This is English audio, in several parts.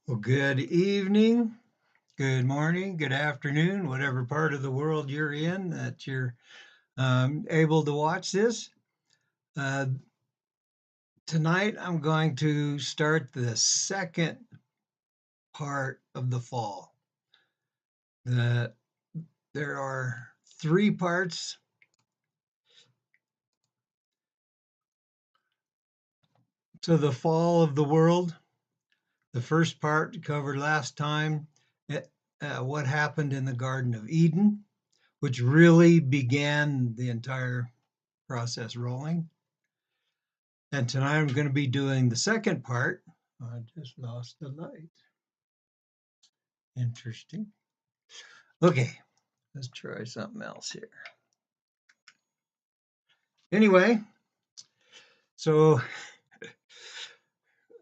Well, good evening, good morning, good afternoon, whatever part of the world you're in that you're able to watch this. Uh, Tonight, I'm going to start the second part of the fall. The, there are three parts to the fall of the world. The first part covered last time what happened in the Garden of Eden, which really began the entire process rolling. And tonight I'm going to be doing the second part. I just lost the light. Interesting. Okay, let's try something else here. Anyway, so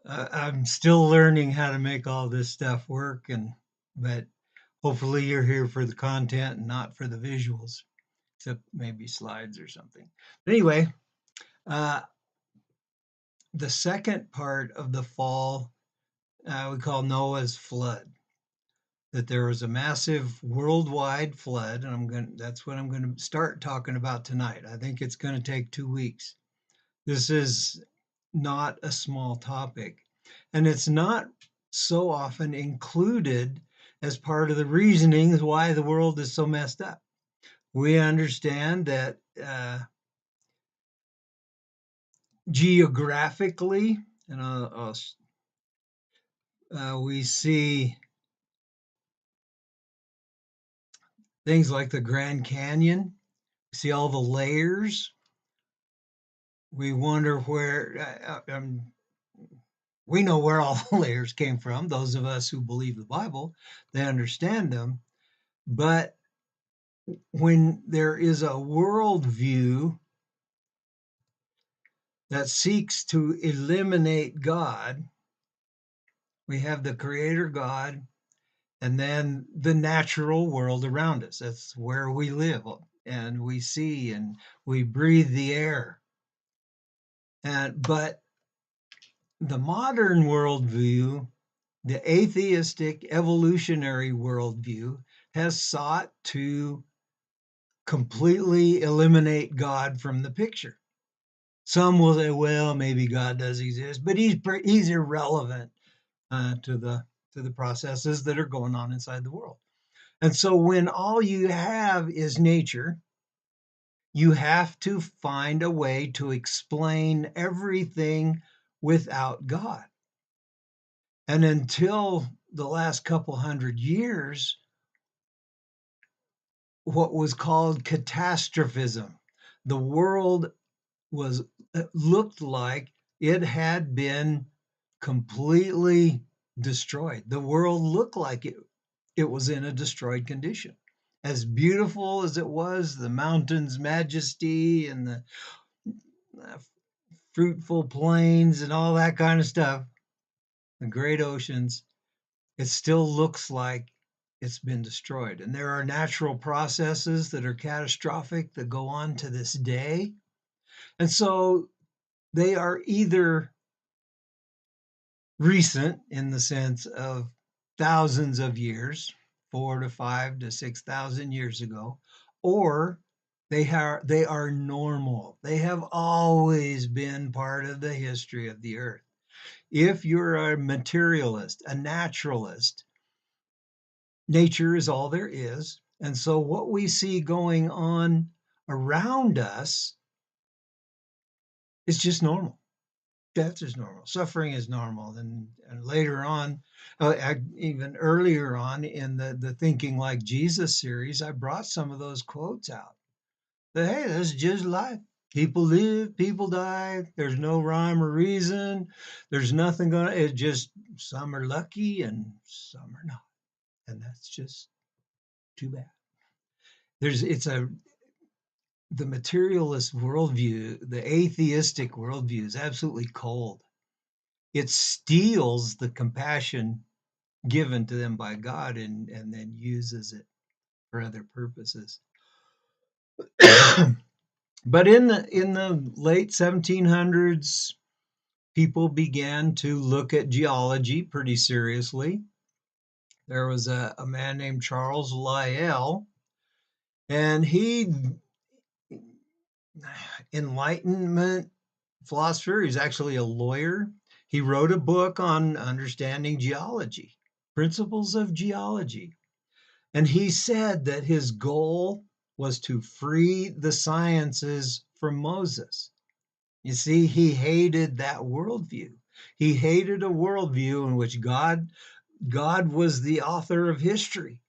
I'm still learning how to make all this stuff work, but hopefully you're here for the content and not for the visuals, except maybe slides or something. But anyway, uh, the second part of the fall we call Noah's flood. That there was a massive worldwide flood, and that's what I'm going to start talking about tonight. I think it's going to take 2 weeks. This is not a small topic, and it's not so often included as part of the reasonings why the world is so messed up. We understand that geographically, and we see things like the Grand Canyon, see all the layers. We wonder where, we know where all the layers came from. Those of us who believe the Bible, they understand them. But when there is a worldview that seeks to eliminate God, we have the Creator God and then the natural world around us. That's where we live and we see and we breathe the air. But the modern worldview, the atheistic evolutionary worldview, has sought to completely eliminate God from the picture. Some will say, well, maybe God does exist, but he's irrelevant to the processes that are going on inside the world. And so when all you have is nature, you have to find a way to explain everything without God. And until the last couple hundred years, what was called catastrophism. The world looked like it had been completely destroyed. The world looked like it was in a destroyed condition. As beautiful as it was, the mountains' majesty and the fruitful plains and all that kind of stuff, the great oceans, it still looks like it's been destroyed. And there are natural processes that are catastrophic that go on to this day. And so they are either recent in the sense of thousands of years, 4 to 5 to 6,000 years ago, or they are normal. They have always been part of the history of the earth. If you're a materialist, a naturalist, nature is all there is. And so what we see going on around us is just normal. Death is normal. Suffering is normal. And later on, even earlier on in the Thinking Like Jesus series, I brought some of those quotes out. That, hey, that's just life. People live, people die. There's no rhyme or reason. There's nothing going to, it's just some are lucky and some are not. And that's just too bad. The materialist worldview, the atheistic worldview is absolutely cold. It steals the compassion given to them by God and then uses it for other purposes. But in the late 1700s, people began to look at geology pretty seriously. There was a man named Charles Lyell, and Enlightenment philosopher. He's actually a lawyer. He wrote a book on understanding geology, principles of geology. And he said that his goal was to free the sciences from Moses. You see, he hated that worldview. He hated a worldview in which God was the author of history,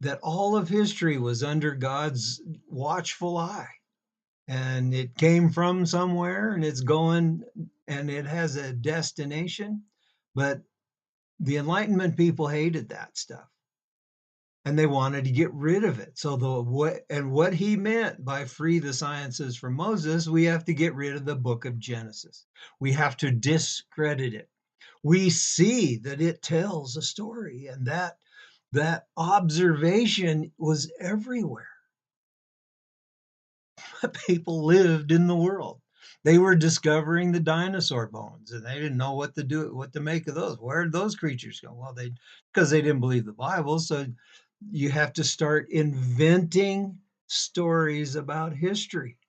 that all of history was under God's watchful eye. And it came from somewhere and it's going and it has a destination. But the Enlightenment people hated that stuff and they wanted to get rid of it. So what he meant by free the sciences from Moses, we have to get rid of the book of Genesis. We have to discredit it. We see that it tells a story, and that observation was everywhere. People lived in the world. They were discovering the dinosaur bones, and they didn't know what to make of those. Where did those creatures go? Well, because they didn't believe the Bible. So you have to start inventing stories about history.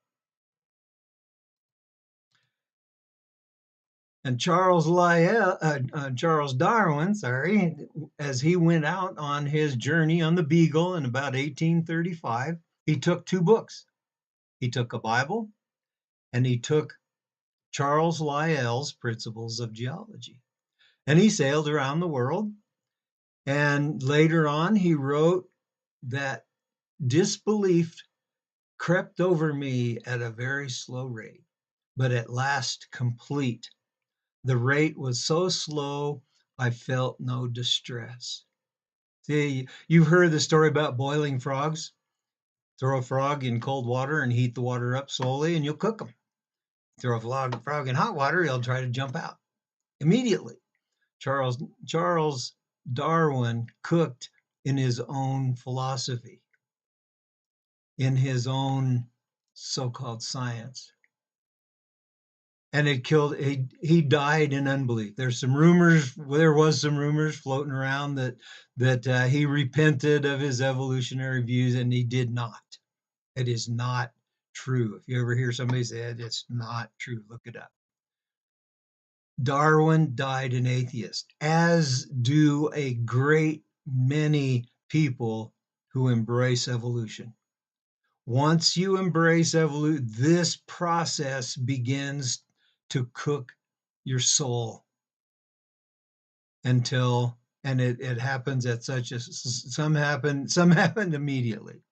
And Charles Darwin, as he went out on his journey on the Beagle in about 1835, he took two books. He took a Bible and he took Charles Lyell's Principles of Geology. And he sailed around the world. And later on, he wrote that disbelief crept over me at a very slow rate, but at last complete. The rate was so slow, I felt no distress. See, you've heard the story about boiling frogs. Throw a frog in cold water and heat the water up slowly, and you'll cook them. Throw a frog in hot water, he'll try to jump out immediately. Charles Darwin cooked in his own philosophy, in his own so-called science. And he died in unbelief. There was some rumors floating around that he repented of his evolutionary views, and he did not. It is not true. If you ever hear somebody say it, it's not true. Look it up. Darwin died an atheist, as do a great many people who embrace evolution. Once you embrace evolution, this process begins to cook your soul and it happens at some happen immediately.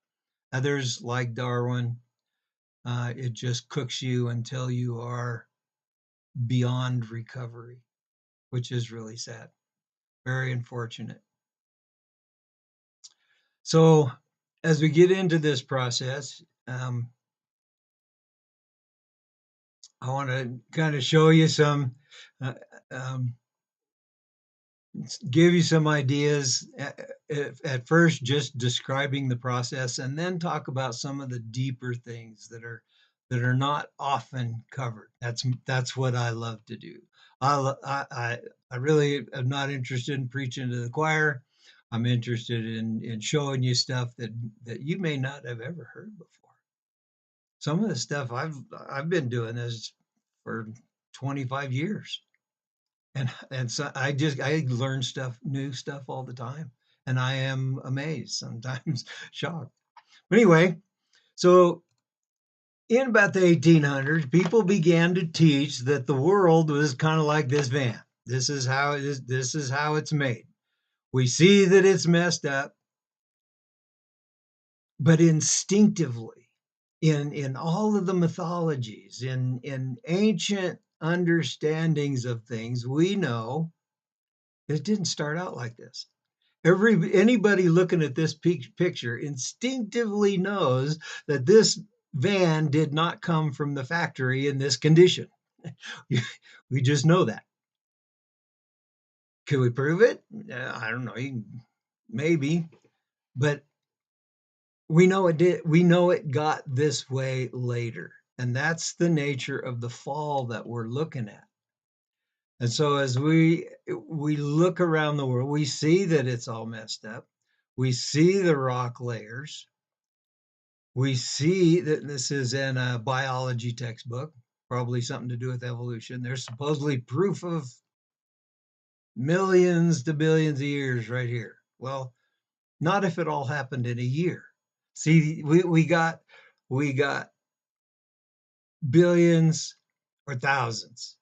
Others, like Darwin, it just cooks you until you are beyond recovery, which is really sad. Very unfortunate. So as we get into this process, I want to kind of show you give you some ideas at first, just describing the process, and then talk about some of the deeper things that are not often covered. That's what I love to do. I really am not interested in preaching to the choir. I'm interested in showing you stuff that you may not have ever heard before. Some of the stuff I've been doing this for 25 years. And so I learn new stuff all the time, and I am amazed, sometimes shocked. But anyway, so in about the 1800s, people began to teach that the world was kind of like this van. This is how it is. This is how it's made. We see that it's messed up, but instinctively, in all of the mythologies, in ancient understandings of things, we know it didn't start out like this. Anybody looking at this picture instinctively knows that this van did not come from the factory in this condition. We just know that. Can we prove it? I don't know. Maybe, but we know it did. We know it got this way later. And that's the nature of the fall that we're looking at. And so as we look around the world, we see that it's all messed up. We see the rock layers. We see that this is in a biology textbook, probably something to do with evolution. There's supposedly proof of millions to billions of years right here. Well, not if it all happened in a year. See, we got billions or thousands,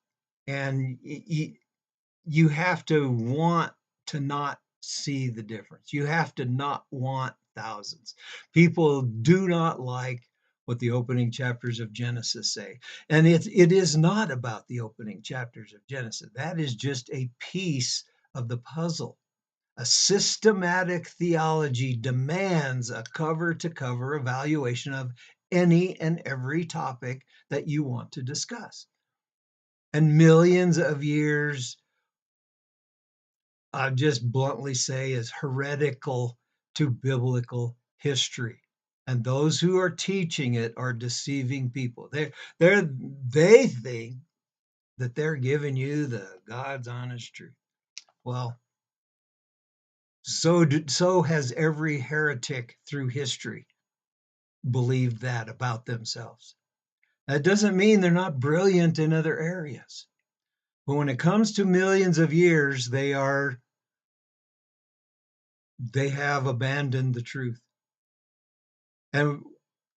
and you have to want to not see the difference. You have to not want thousands. People do not like what the opening chapters of Genesis say. And it is not about the opening chapters of Genesis. That is just a piece of the puzzle. A systematic theology demands a cover to cover evaluation of any and every topic that you want to discuss. And millions of years, I'll just bluntly say, is heretical to biblical history. And those who are teaching it are deceiving people. They think that they're giving you the God's honest truth. Well, so has every heretic through history believed that about themselves. That doesn't mean they're not brilliant in other areas. But when it comes to millions of years, they have abandoned the truth. And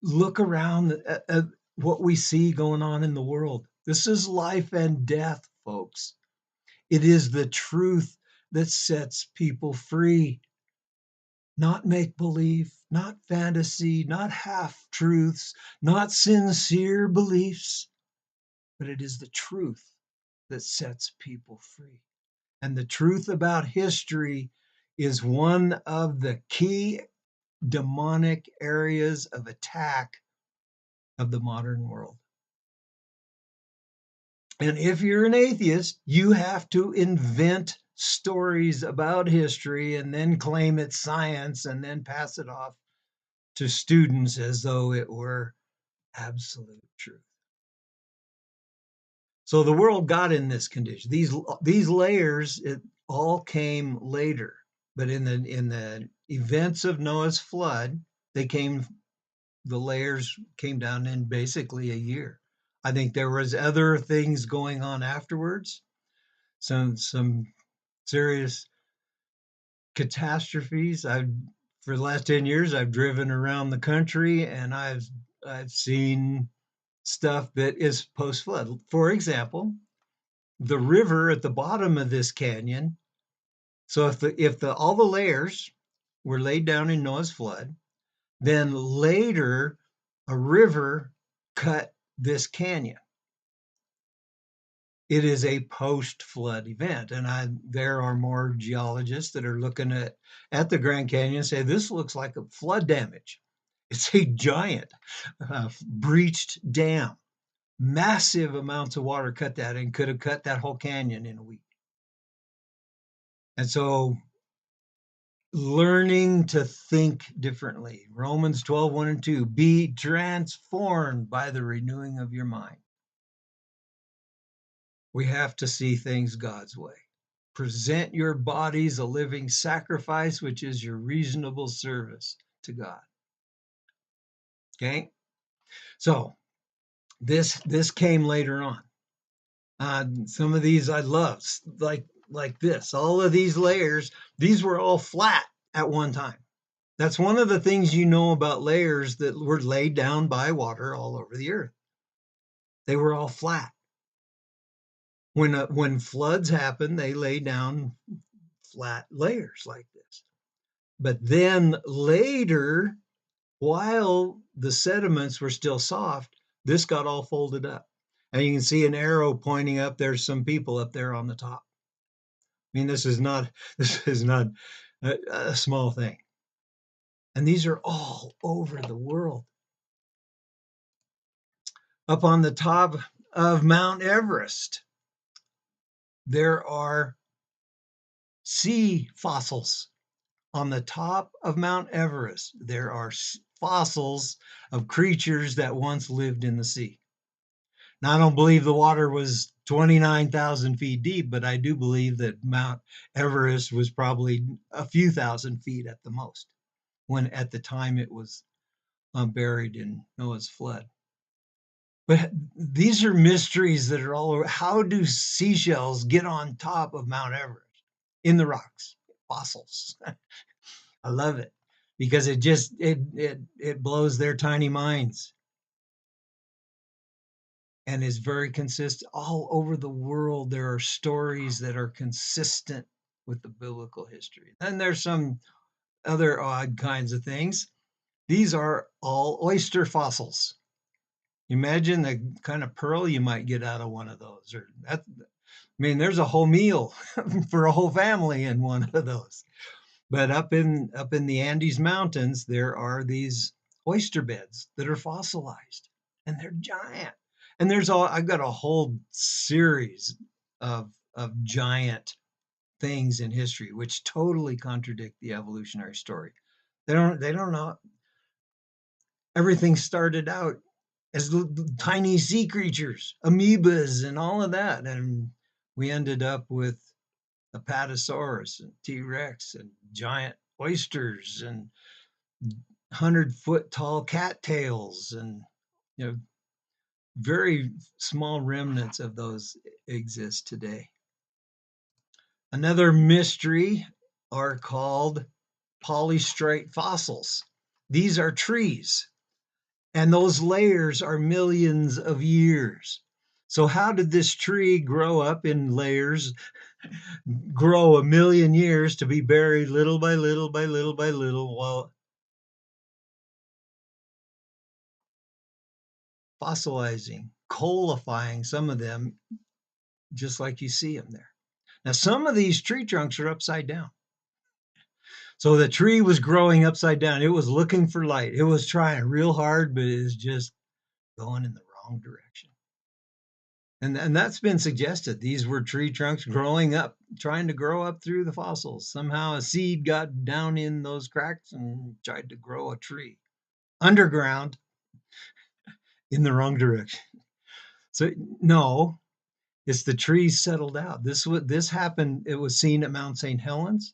look around at what we see going on in the world. This is life and death, folks. It is the truth that sets people free. Not make believe, not fantasy, not half truths, not sincere beliefs, but it is the truth that sets people free. And the truth about history is one of the key demonic areas of attack of the modern world. And if you're an atheist, you have to invent stories about history and then claim it's science and then pass it off to students as though it were absolute truth. So the world got in this condition. These layers, it all came later, but in the events of Noah's flood, the layers came down in basically a year. I think there was other things going on afterwards, some serious catastrophes. For the last 10 years, I've driven around the country and I've seen stuff that is post-flood. For example, the river at the bottom of this canyon. So if all the layers were laid down in Noah's flood, then later a river cut this canyon. It is a post-flood event, and there are more geologists that are looking at the Grand Canyon and say this looks like a flood damage. It's a giant breached dam. Massive amounts of water cut that and could have cut that whole canyon in a week. And so learning to think differently. Romans 12, 1 and 2, be transformed by the renewing of your mind. We have to see things God's way. Present your bodies a living sacrifice, which is your reasonable service to God. Okay? So this came later on. Some of these I love, like this. All of these layers, these were all flat at one time. That's one of the things you know about layers that were laid down by water all over the earth. They were all flat. When floods happen, they lay down flat layers like this. But then later, while the sediments were still soft, this got all folded up. And you can see an arrow pointing up. There's some people up there on the top. I mean, this is not a small thing. And these are all over the world. Up on the top of Mount Everest, there are sea fossils. On the top of Mount Everest, there are fossils of creatures that once lived in the sea. Now, I don't believe the water was 29,000 feet deep, but I do believe that Mount Everest was probably a few thousand feet at the most when at the time it was buried in Noah's flood. But these are mysteries that are all over. How do seashells get on top of Mount Everest in the rocks? Fossils. I love it because it blows their tiny minds and is very consistent all over the world. There are stories that are consistent with the biblical history. And there's some other odd kinds of things. These are all oyster fossils. Imagine the kind of pearl you might get out of one of those. Or that, I mean, there's a whole meal for a whole family in one of those. But up in the Andes Mountains, there are these oyster beds that are fossilized, and they're giant. And I've got a whole series of giant things in history which totally contradict the evolutionary story. They don't know. Everything started out as tiny sea creatures, amoebas, and all of that, and we ended up with Apatosaurus and T-Rex and giant oysters and 100-foot tall cattails, and you know very small remnants of those exist today. Another mystery are called polystrate fossils. These are trees, and those layers are millions of years. So how did this tree grow up in layers, grow a million years to be buried little by little by little by little while fossilizing, coalifying some of them, just like you see them there. Now, some of these tree trunks are upside down. So the tree was growing upside down. It was looking for light. It was trying real hard, but it is just going in the wrong direction. And that's been suggested. These were tree trunks growing up, trying to grow up through the fossils. Somehow a seed got down in those cracks and tried to grow a tree underground in the wrong direction. So no, it's the trees settled out. This happened. It was seen at Mount St. Helens.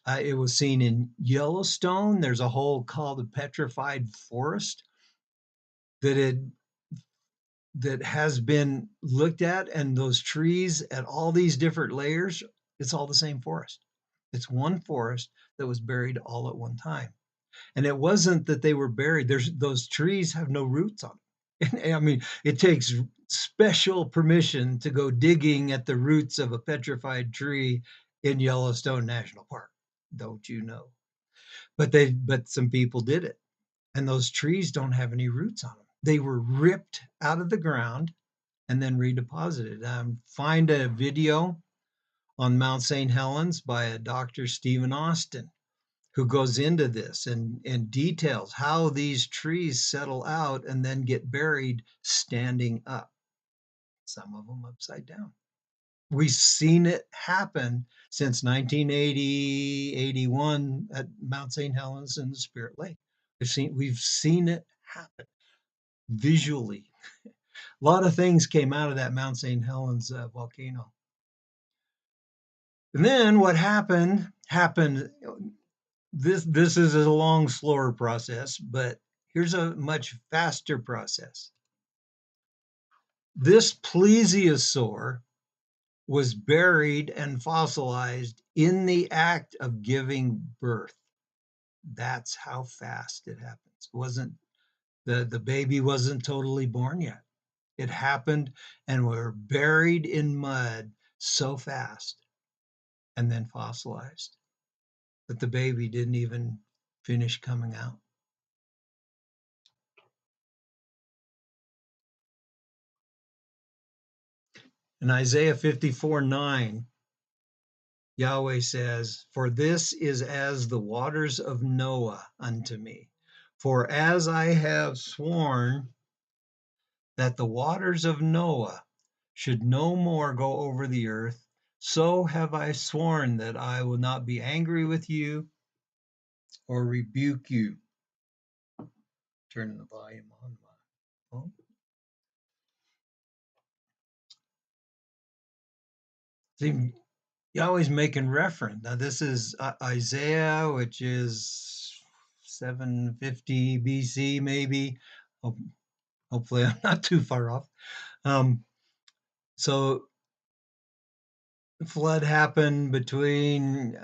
It was seen in Yellowstone. There's a whole called the petrified forest that has been looked at, and those trees at all these different layers, it's all the same forest. It's one forest that was buried all at one time. And it wasn't that they were buried. Those trees have no roots on them. I mean, it takes special permission to go digging at the roots of a petrified tree in Yellowstone National Park. Don't you know? But some people did it. And those trees don't have any roots on them. They were ripped out of the ground and then redeposited. Find a video on Mount St. Helens by a Dr. Stephen Austin, who goes into this and details how these trees settle out and then get buried standing up, some of them upside down. We've seen it happen since 1980, 81 at Mount St. Helens and the Spirit Lake. We've seen it happen visually. A lot of things came out of that Mount St. Helens volcano. And then what happened. This is a long, slower process, but here's a much faster process. This plesiosaur was buried and fossilized in the act of giving birth. That's how fast it happens. It wasn't the baby wasn't totally born yet. It happened, and we're buried in mud so fast and then fossilized that the baby didn't even finish coming out. In Isaiah 54:9, Yahweh says, "For this is as the waters of Noah unto me. For as I have sworn that the waters of Noah should no more go over the earth, so have I sworn that I will not be angry with you or rebuke you." Turning the volume on my phone. See, Yahweh's making reference. Now, this is Isaiah, which is 750 BC, maybe. Hopefully, I'm not too far off. So, the flood happened between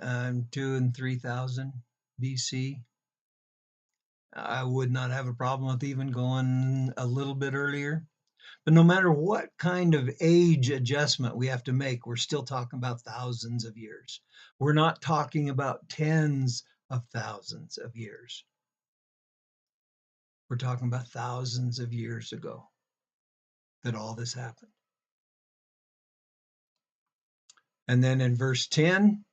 2 and 3000 BC. I would not have a problem with even going a little bit earlier. But no matter what kind of age adjustment we have to make, we're still talking about thousands of years. We're not talking about tens of thousands of years. We're talking about thousands of years ago that all this happened. And then in verse 10,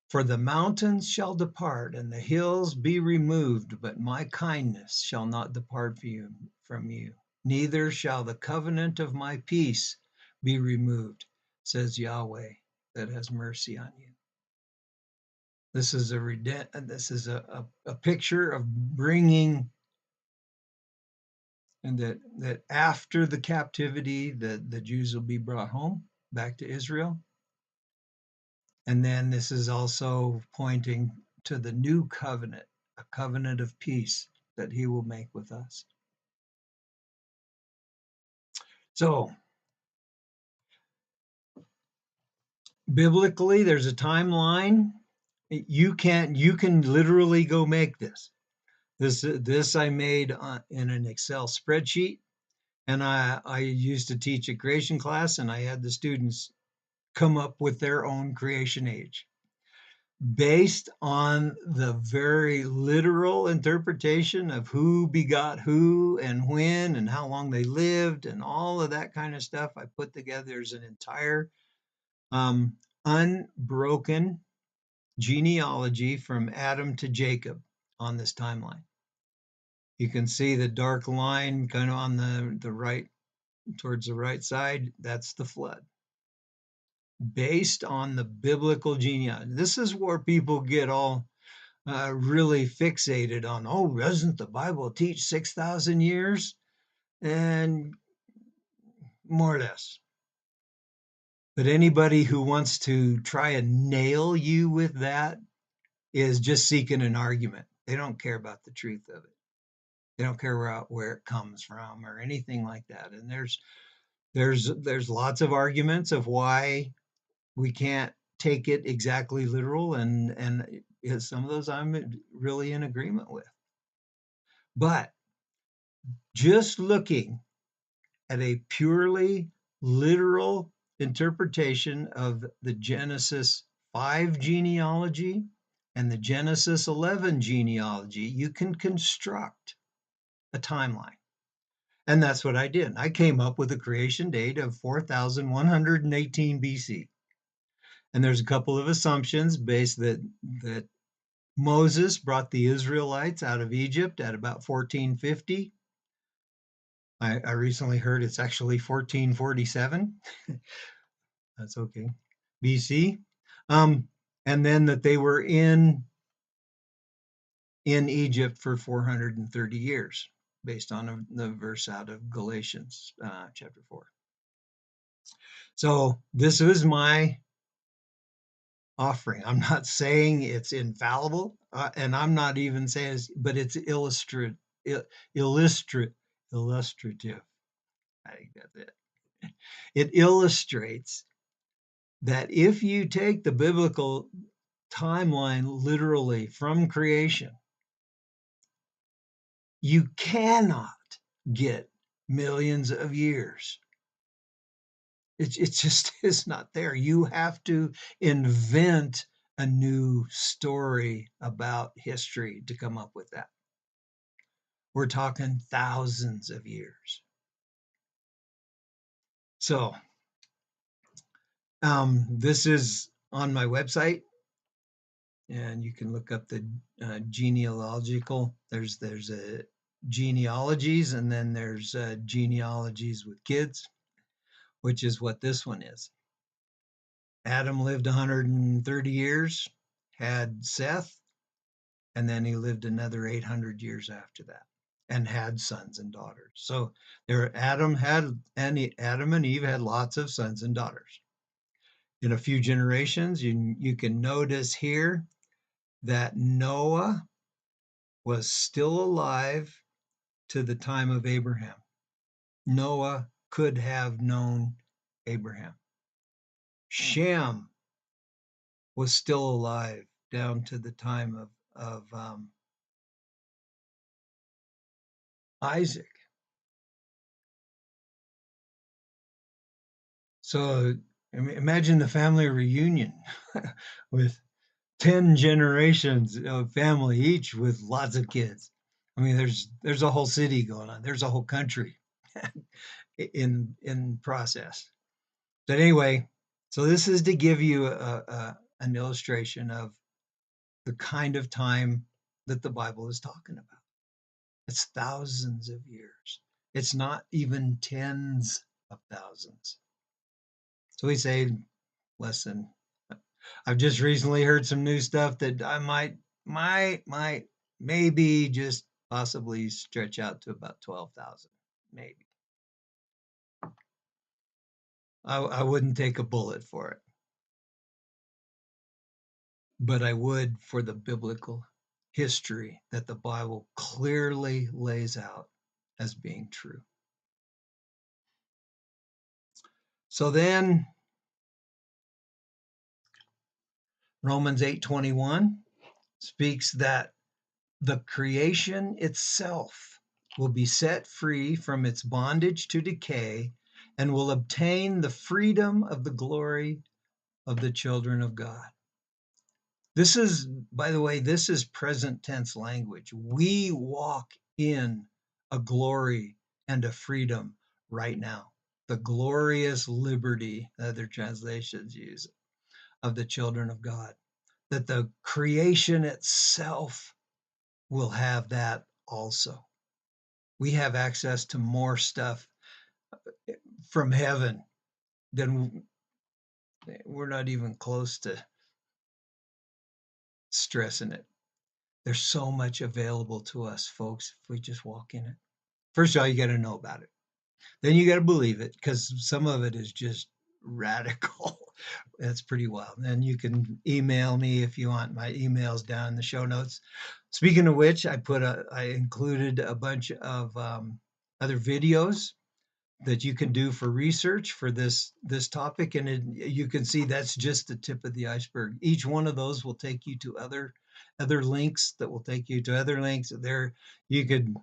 for the mountains shall depart and the hills be removed, but my kindness shall not depart from you, neither shall the covenant of my peace be removed, says Yahweh that has mercy on you. This is a picture of bringing, and that after the captivity, the Jews will be brought home back to Israel. And then this is also pointing to the new covenant, a covenant of peace that he will make with us. So, biblically, there's a timeline. You can literally go make this. This I made in an Excel spreadsheet, and I used to teach a creation class, and I had the students come up with their own creation age based on the very literal interpretation of who begot who and when and how long they lived and all of that kind of stuff. I put together as an entire unbroken genealogy from Adam to Jacob on this timeline. You can see the dark line kind of on the right, towards the right side. That's the flood. Based on the biblical genealogy. This is where people get all really fixated on, oh, doesn't the Bible teach 6,000 years? And more or less. But anybody who wants to try and nail you with that is just seeking an argument. They don't care about the truth of it. They don't care where it comes from or anything like that. And there's lots of arguments of why we can't take it exactly literal, and some of those I'm really in agreement with. But just looking at a purely literal interpretation of the Genesis 5 genealogy and the Genesis 11 genealogy, you can construct a timeline. And that's what I did. I came up with a creation date of 4118 BC. And there's a couple of assumptions based that Moses brought the Israelites out of Egypt at about 1450. I recently heard it's actually 1447. That's okay. BC. And then that they were in Egypt for 430 years, based on the verse out of Galatians chapter 4. So this is my offering. I'm not saying it's infallible, and I'm not even saying but it's illustrative. I think that's it. It illustrates that if you take the biblical timeline literally from creation, you cannot get millions of years. It just is not there. You have to invent a new story about history to come up with that. We're talking thousands of years. So this is on my website, and you can look up the genealogical. There's a genealogies, and then there's genealogies with kids, which is what this one is. Adam lived 130 years, had Seth, and then he lived another 800 years after that, and had sons and daughters. So Adam and Eve had lots of sons and daughters. in a few generations. You can notice here that Noah was still alive to the time of Abraham. Noah could have known Abraham. Shem was still alive down to the time of Isaac. So imagine the family reunion with 10 generations of family, each with lots of kids. I mean, there's a whole city going on. There's a whole country in process. But anyway, so this is to give you an illustration of the kind of time that the Bible is talking about. It's thousands of years. It's not even tens of thousands. So we say less than. I've just recently heard some new stuff that I might, maybe just possibly stretch out to about 12,000, maybe. I wouldn't take a bullet for it, but I would for the biblical history that the Bible clearly lays out as being true. So then Romans 8:21 speaks that the creation itself will be set free from its bondage to decay and will obtain the freedom of the glory of the children of God. This is, by the way, this is present tense language. We walk in a glory and a freedom right now. The glorious liberty, other translations use, of the children of God. That the creation itself will have that also. We have access to more stuff from heaven than we're not even close to stressing it. There's so much available to us, folks, if we just walk in it. First of all, you got to know about it. Then you got to believe it, because some of it is just radical. That's pretty wild. And you can email me if you want. My email's down in the show notes. Speaking of which, I included a bunch of other videos that you can do for research for this topic, and you can see that's just the tip of the iceberg. Each one of those will take you to other links that will take you to other links. There you could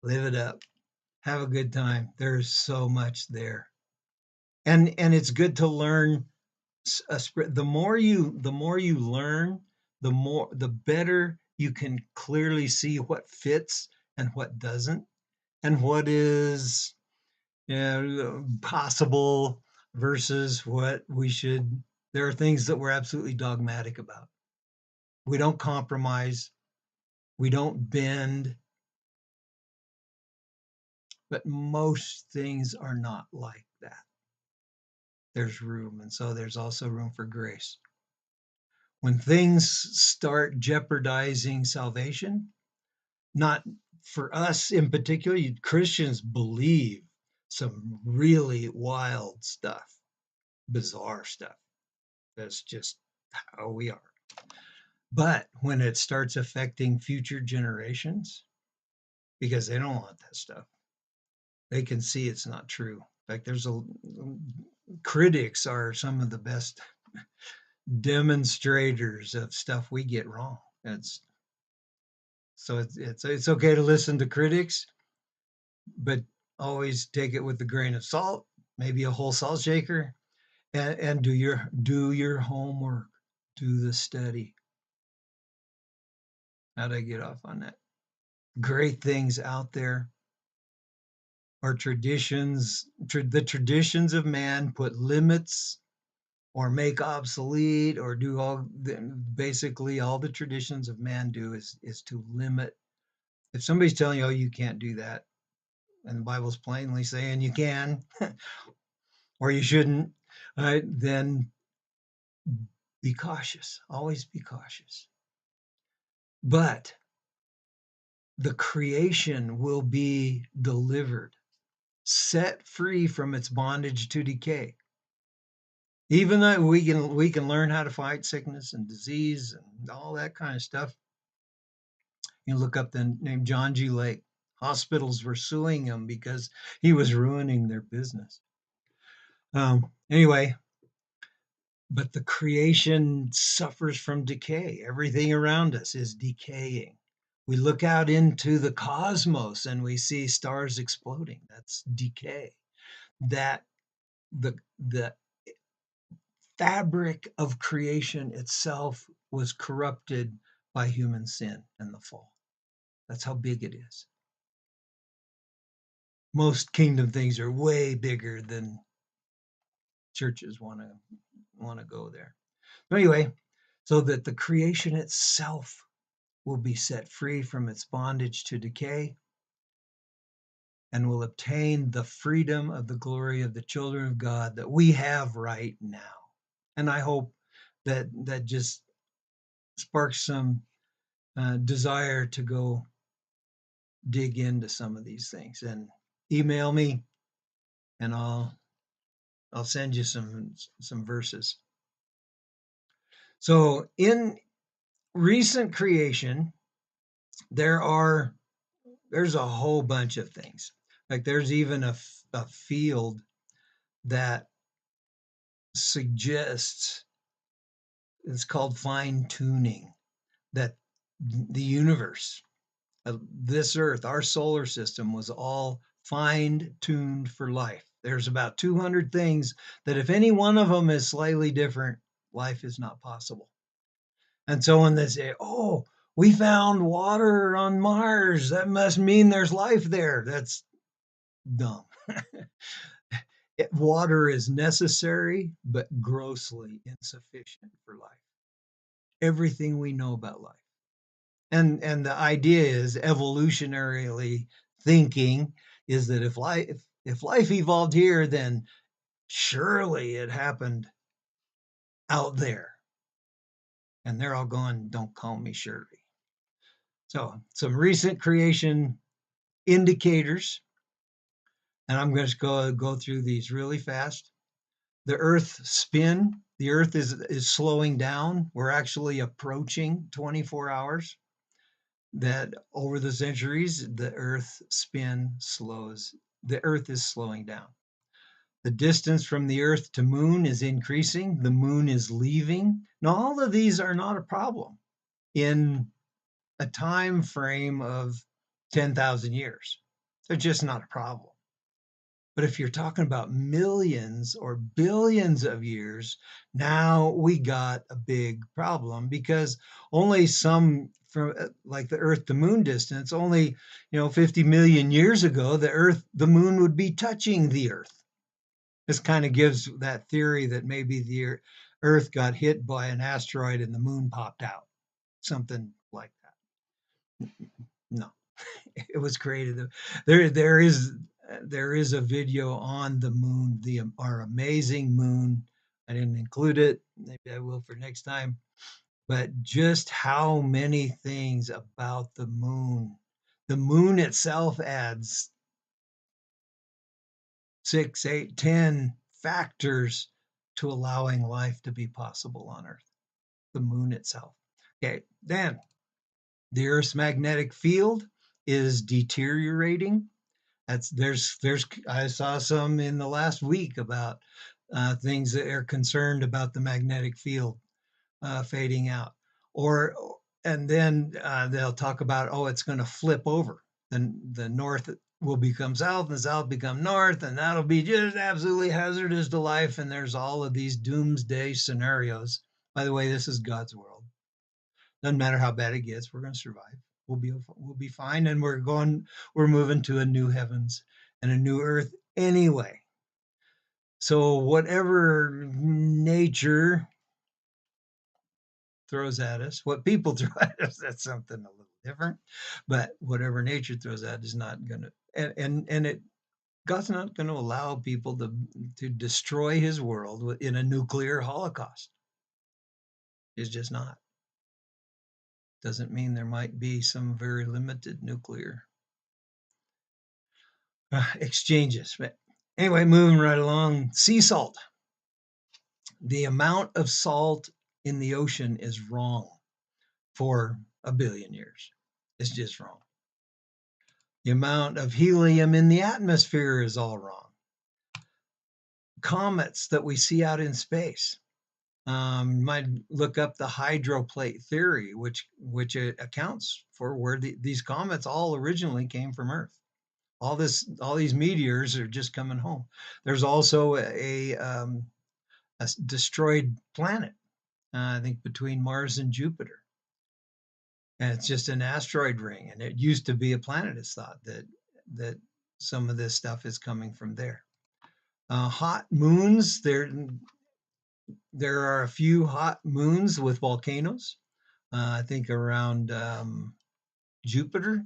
live it up, have a good time. There's so much there, and it's good to learn. The more you learn, the better you can clearly see what fits and what doesn't, and what is possible versus what we should. There are things that we're absolutely dogmatic about. We don't compromise. We don't bend. But most things are not like that. There's room, and so there's also room for grace. When things start jeopardizing salvation, not for us in particular, Christians believe some really wild stuff, bizarre stuff. That's just how we are. But when it starts affecting future generations, because they don't want that stuff, they can see it's not true. In fact, critics are some of the best demonstrators of stuff we get wrong. It's okay to listen to critics, but always take it with a grain of salt, maybe a whole salt shaker, and do your homework, do the study. How'd I get off on that? Great things out there are traditions. The traditions of man put limits or make obsolete or do basically all the traditions of man do is to limit. If somebody's telling you, oh, you can't do that, and the Bible's plainly saying you can or you shouldn't, right, then be cautious. Always be cautious. But the creation will be delivered, set free from its bondage to decay. Even though we can learn how to fight sickness and disease and all that kind of stuff. You look up the name John G. Lake. Hospitals were suing him because he was ruining their business. Anyway, but the creation suffers from decay. Everything around us is decaying. We look out into the cosmos and we see stars exploding. That's decay. That the fabric of creation itself was corrupted by human sin and the fall. That's how big it is. Most kingdom things are way bigger than churches want to go there. But anyway, so that the creation itself will be set free from its bondage to decay and will obtain the freedom of the glory of the children of God that we have right now. And I hope that just sparks some desire to go dig into some of these things, and email me and I'll send you some verses. So in recent creation, there's a whole bunch of things. Like there's even a field that suggests, it's called fine tuning, that the universe, this earth, our solar system, was all fine tuned for life. There's about 200 things that if any one of them is slightly different, life is not possible. And so when they say, oh, we found water on Mars, that must mean there's life there. That's dumb. Water is necessary, but grossly insufficient for life. Everything we know about life. And the idea is, evolutionarily thinking, is that if life evolved here, then surely it happened out there. And they're all going, don't call me Shirley. So some recent creation indicators, and I'm going to go through these really fast. The earth spin, the earth is slowing down. We're actually approaching 24 hours. That over the centuries, the earth spin slows. The earth is slowing down. The distance from the earth to moon is increasing. The moon is leaving. Now, all of these are not a problem in a time frame of 10,000 years. They're just not a problem. But if you're talking about millions or billions of years, now we got a big problem, because only some, from like the Earth to moon distance, only 50 million years ago, the moon would be touching the Earth. This kind of gives that theory that maybe the Earth got hit by an asteroid and the moon popped out, something like that. No. It was created. There is a video on the moon, our amazing moon. I didn't include it. Maybe I will for next time. But just how many things about the moon. The moon itself adds 6, 8, 10 factors to allowing life to be possible on Earth. The moon itself. Okay, then the Earth's magnetic field is deteriorating. There's I saw some in the last week about things that are concerned about the magnetic field fading out, and then they'll talk about, oh, it's going to flip over. Then the north will become south and the south become north, and that'll be just absolutely hazardous to life. And there's all of these doomsday scenarios. By the way, this is God's world. Doesn't matter how bad it gets, we're going to survive. We'll be fine, and we're moving to a new heavens and a new earth anyway. So whatever nature throws at us, what people throw at us, that's something a little different. But whatever nature throws at us is not going to, and God's not going to allow people to destroy His world in a nuclear holocaust. It's just not. Doesn't mean there might be some very limited nuclear exchanges. But anyway, moving right along, sea salt. the amount of salt in the ocean is wrong for 1 billion years. It's just wrong. The amount of helium in the atmosphere is all wrong. Comets that we see out in space. You might look up the hydroplate theory, which accounts for where these comets all originally came from Earth. All these meteors are just coming home. There's also a destroyed planet, I think between Mars and Jupiter, and it's just an asteroid ring. And it used to be a planet. It's thought that some of this stuff is coming from there. Hot moons. There are a few hot moons with volcanoes. I think around Jupiter.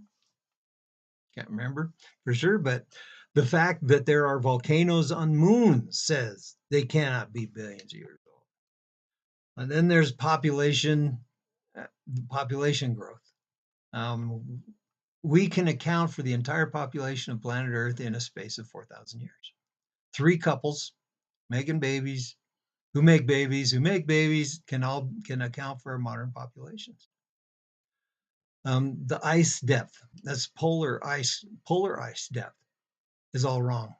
Can't remember for sure, but the fact that there are volcanoes on moons says they cannot be billions of years old. And then there's population growth. We can account for the entire population of planet Earth in a space of 4,000 years. 3 couples making babies, who make babies can account for modern populations. The ice depth, that's polar ice depth, is all wrong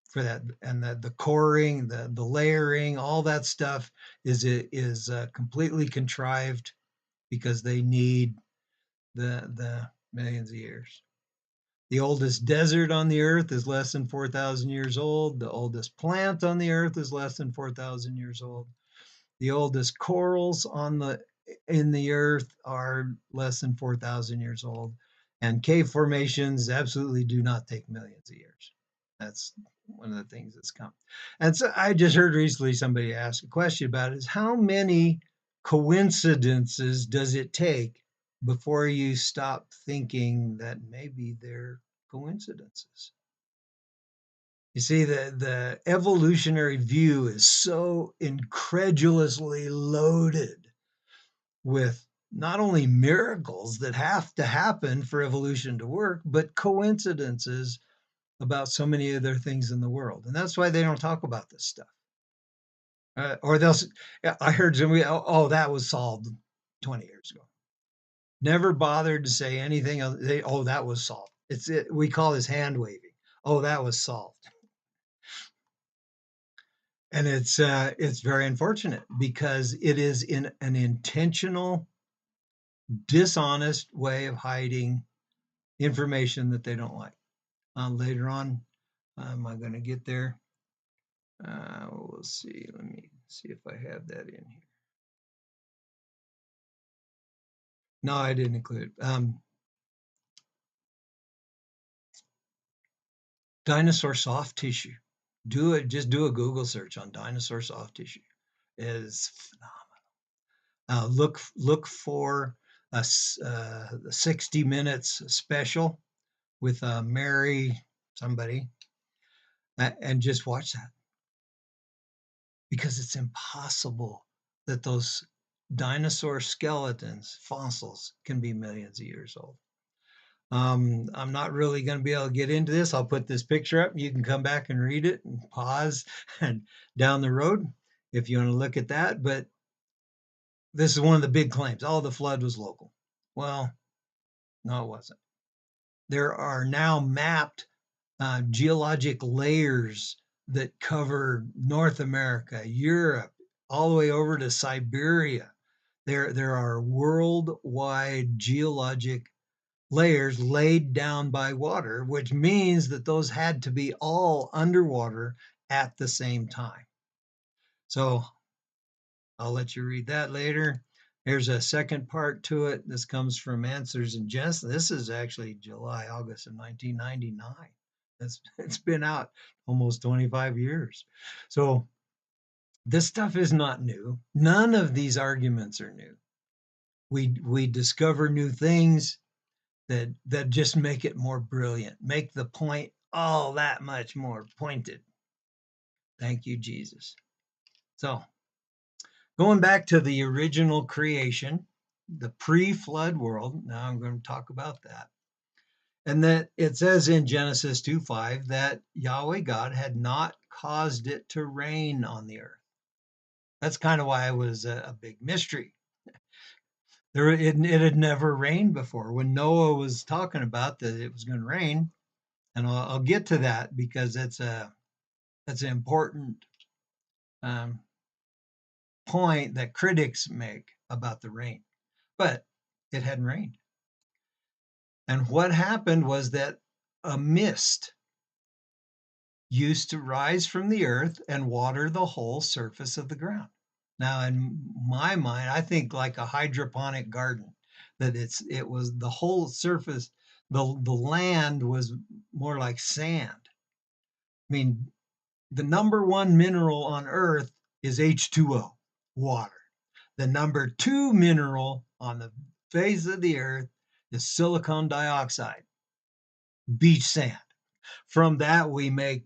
for that. And the coring, the layering, all that stuff is completely contrived because they need the millions of years. The oldest desert on the earth is less than 4,000 years old. The oldest plant on the earth is less than 4,000 years old. The oldest corals in the earth are less than 4,000 years old. And cave formations absolutely do not take millions of years. That's one of the things that's come. And so I just heard recently somebody ask a question about it, is how many coincidences does it take before you stop thinking that maybe they're coincidences? You see, the evolutionary view is so incredulously loaded with not only miracles that have to happen for evolution to work, but coincidences about so many other things in the world. And that's why they don't talk about this stuff. I heard somebody, oh, that was solved 20 years ago. Never bothered to say anything else. That was solved. We call this hand waving. Oh, that was solved. And it's very unfortunate because it is in an intentional, dishonest way of hiding information that they don't like. Later on, am I going to get there? We'll see. Let me see if I have that in here. No, I didn't include it. Dinosaur soft tissue. Just do a Google search on dinosaur soft tissue. It is phenomenal. Look for a 60 Minutes special with Mary somebody, and just watch that, because it's impossible that those dinosaur skeletons, fossils, can be millions of years old. I'm not really going to be able to get into this. I'll put this picture up. You can come back and read it and pause and down the road if you want to look at that. But this is one of the big claims. Oh, the flood was local. Well, no, it wasn't. There are now mapped geologic layers that cover North America, Europe, all the way over to Siberia. There are worldwide geologic layers laid down by water, which means that those had to be all underwater at the same time. So I'll let you read that later. There's a second part to it. This comes from Answers in Genesis. This is actually August of 1999. It's been out almost 25 years. So this stuff is not new. None of these arguments are new. We discover new things that just make it more brilliant, make the point all that much more pointed. Thank you, Jesus. So going back to the original creation, the pre-flood world, now I'm going to talk about that. And that it says in Genesis 2:5 that Yahweh God had not caused it to rain on the earth. That's kind of why it was a big mystery. It had never rained before. When Noah was talking about that it was going to rain, and I'll get to that because that's an important um, point that critics make about the rain. But it hadn't rained. And what happened was that a mist used to rise from the earth and water the whole surface of the ground. Now, in my mind, I think like a hydroponic garden, that it was the whole surface, the land was more like sand. I mean, the number one mineral on earth is H2O, water. The number two mineral on the face of the earth is silicon dioxide, beach sand. From that, we make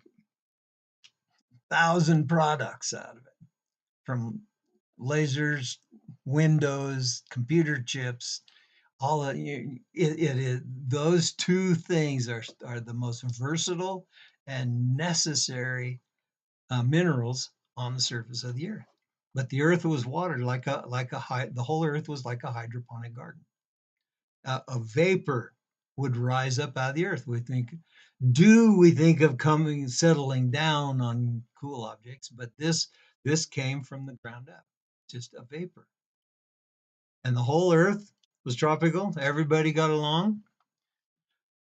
1,000 products out of it, from lasers, windows, computer chips, all of it is those two things are the most versatile and necessary minerals on the surface of the earth. But the earth was watered the whole earth was like a hydroponic garden. A vapor would rise up out of the earth. We think of coming settling down on cool objects, but this came from the ground up, just a vapor. And the whole earth was tropical. Everybody got along.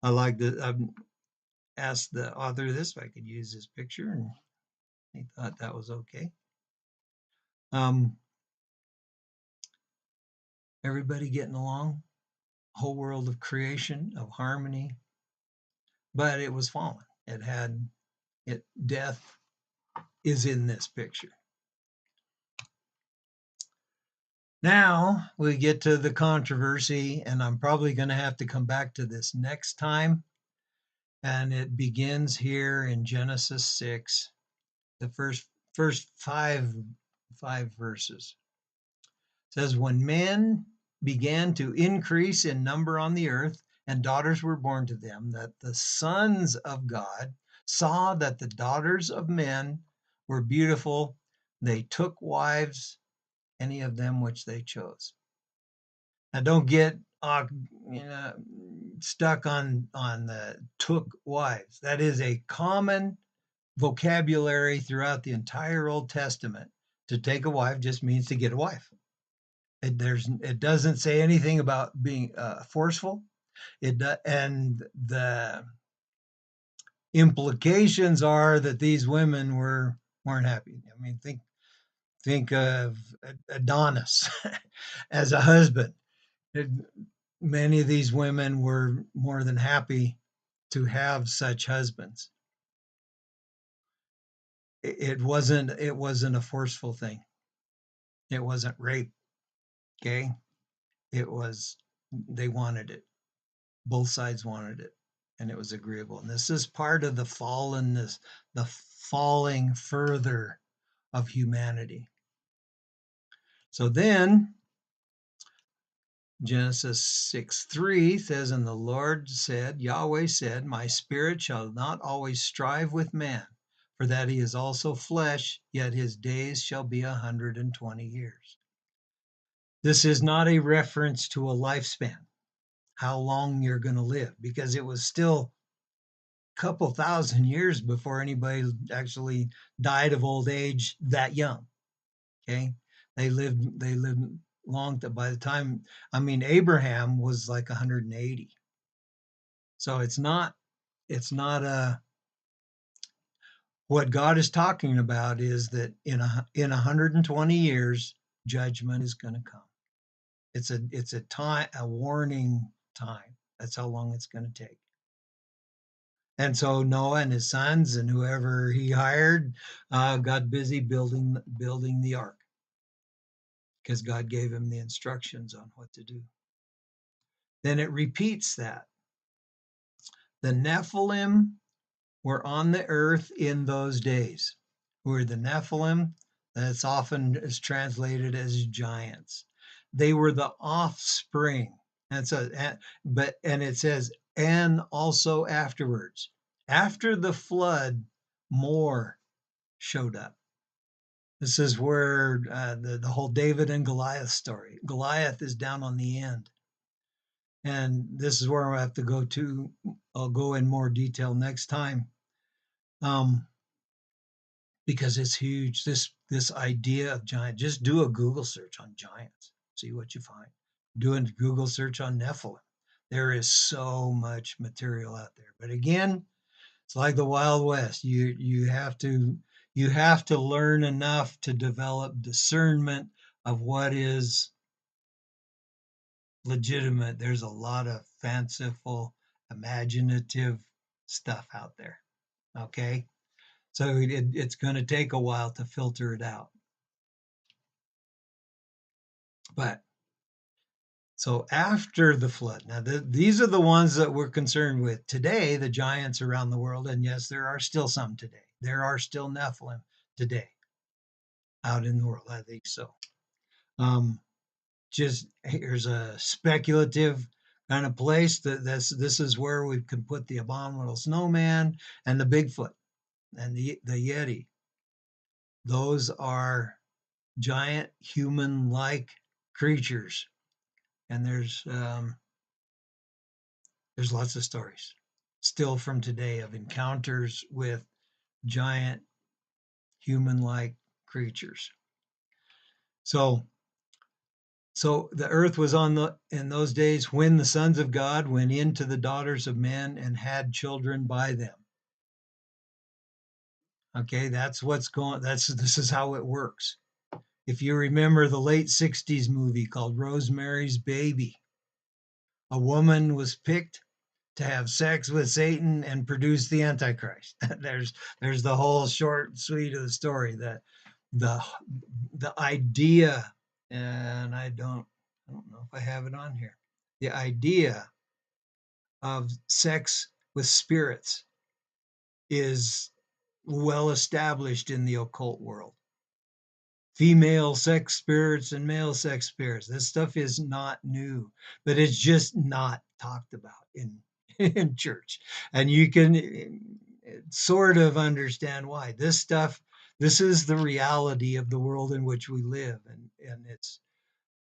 I've asked the author of this if I could use his picture, and he thought that was okay. Everybody getting along, whole world of creation, of harmony, but it was fallen. Death is in this picture. Now we get to the controversy, and I'm probably going to have to come back to this next time. And it begins here in Genesis 6, the first five verses. It says, when men began to increase in number on the earth, and daughters were born to them, that the sons of God saw that the daughters of men were beautiful, they took wives, any of them which they chose. Now, don't get stuck on the took wives. That is a common vocabulary throughout the entire Old Testament. To take a wife just means to get a wife. It doesn't say anything about being forceful. And the implications are that these women weren't happy. I mean, think of Adonis as a husband. Many of these women were more than happy to have such husbands. It wasn't a forceful thing. It wasn't rape. Okay. They wanted it. Both sides wanted it, and it was agreeable. And this is part of the fallenness, the falling further of humanity. So then Genesis 6:3 says, and the Lord said, Yahweh said, my spirit shall not always strive with man, for that he is also flesh, yet his days shall be 120 years. This is not a reference to a lifespan, how long you're going to live, because it was still a couple thousand years before anybody actually died of old age that young. Okay. They lived long. By the time, Abraham was like 180. So it's not what God is talking about is that in 120 years, judgment is going to come. It's a warning time. That's how long it's going to take. And so Noah and his sons and whoever he hired got busy building the ark, because God gave him the instructions on what to do. Then it repeats that. The Nephilim were on the earth in those days. Who are the Nephilim? That's often is translated as giants. They were the offspring. And so, and it says, and also afterwards. After the flood, more showed up. This is where the whole David and Goliath story. Goliath is down on the end. And this is where I have to go to. I'll go in more detail next time, um, because it's huge. This idea of giant. Just do a Google search on giants. See what you find. Do a Google search on Nephilim. There is so much material out there. But again, it's like the Wild West. You have to learn enough to develop discernment of what is legitimate. There's a lot of fanciful, imaginative stuff out there. Okay. So it's going to take a while to filter it out. But so after the flood, now these are the ones that we're concerned with today, the giants around the world. And yes, there are still some today. There are still Nephilim today out in the world. I think so. Just here's a speculative kind of place this is where we can put the abominable snowman and the Bigfoot and the Yeti. Those are giant human-like creatures, and there's lots of stories still from today of encounters with giant human-like creatures. So the earth was in those days when the sons of God went into the daughters of men and had children by them. Okay, this is how it works. If you remember the late 60s movie called Rosemary's Baby, a woman was picked to have sex with Satan and produce the Antichrist. there's the whole short sweet of the story. That the idea, and I don't know if I have it on here. The idea of sex with spirits is well established in the occult world. Female sex spirits and male sex spirits. This stuff is not new, but it's just not talked about in church. And you can sort of understand why. This is the reality of the world in which we live. And it's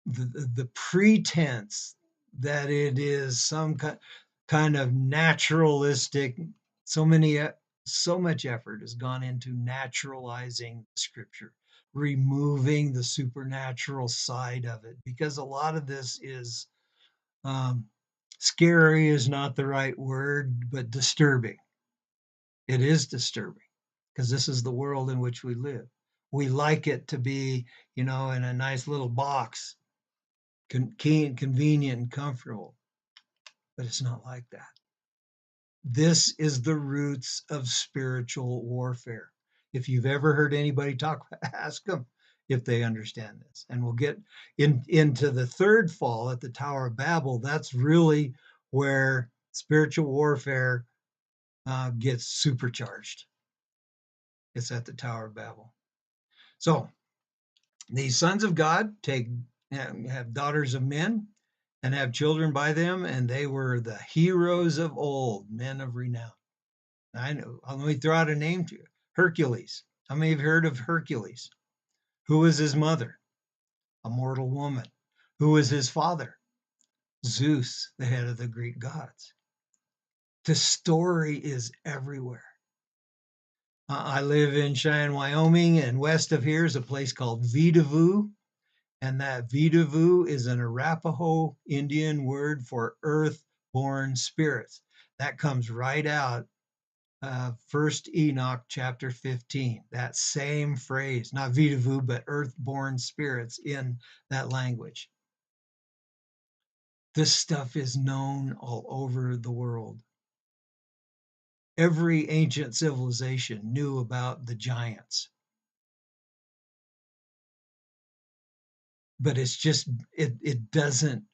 the pretense that it is some kind of naturalistic, so much effort has gone into naturalizing scripture, removing the supernatural side of it, because a lot of this is scary is not the right word, but disturbing. It is disturbing because this is the world in which we live. We like it to be, in a nice little box, convenient and comfortable, but it's not like that. This is the roots of spiritual warfare. If you've ever heard anybody talk, ask them if they understand this. And we'll get into the third fall at the Tower of Babel. That's really where spiritual warfare gets supercharged. It's at the Tower of Babel. So these sons of God have daughters of men and have children by them, and they were the heroes of old, men of renown. I know. Let me throw out a name to you. Hercules. How many have heard of Hercules? Who was his mother? A mortal woman. Who was his father? Zeus, the head of the Greek gods. The story is everywhere. I live in Cheyenne, Wyoming, and west of here is a place called Vidavoo. And that Vidavoo is an Arapaho Indian word for earth-born spirits. That comes right out First Enoch chapter 15. That same phrase, not Vidavoo, but earth-born spirits in that language. This stuff is known all over the world. Every ancient civilization knew about the giants. But it's just, it doesn't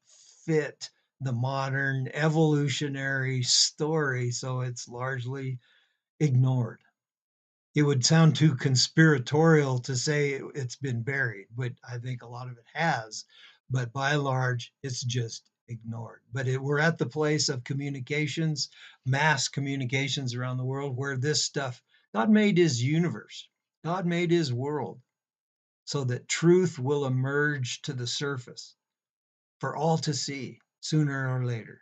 fit the modern evolutionary story, so it's largely ignored. It would sound too conspiratorial to say it's been buried, but I think a lot of it has. But by and large, it's just ignored. But we're at the place of communications, mass communications around the world, where this stuff, God made his universe, God made his world. so that truth will emerge to the surface for all to see sooner or later.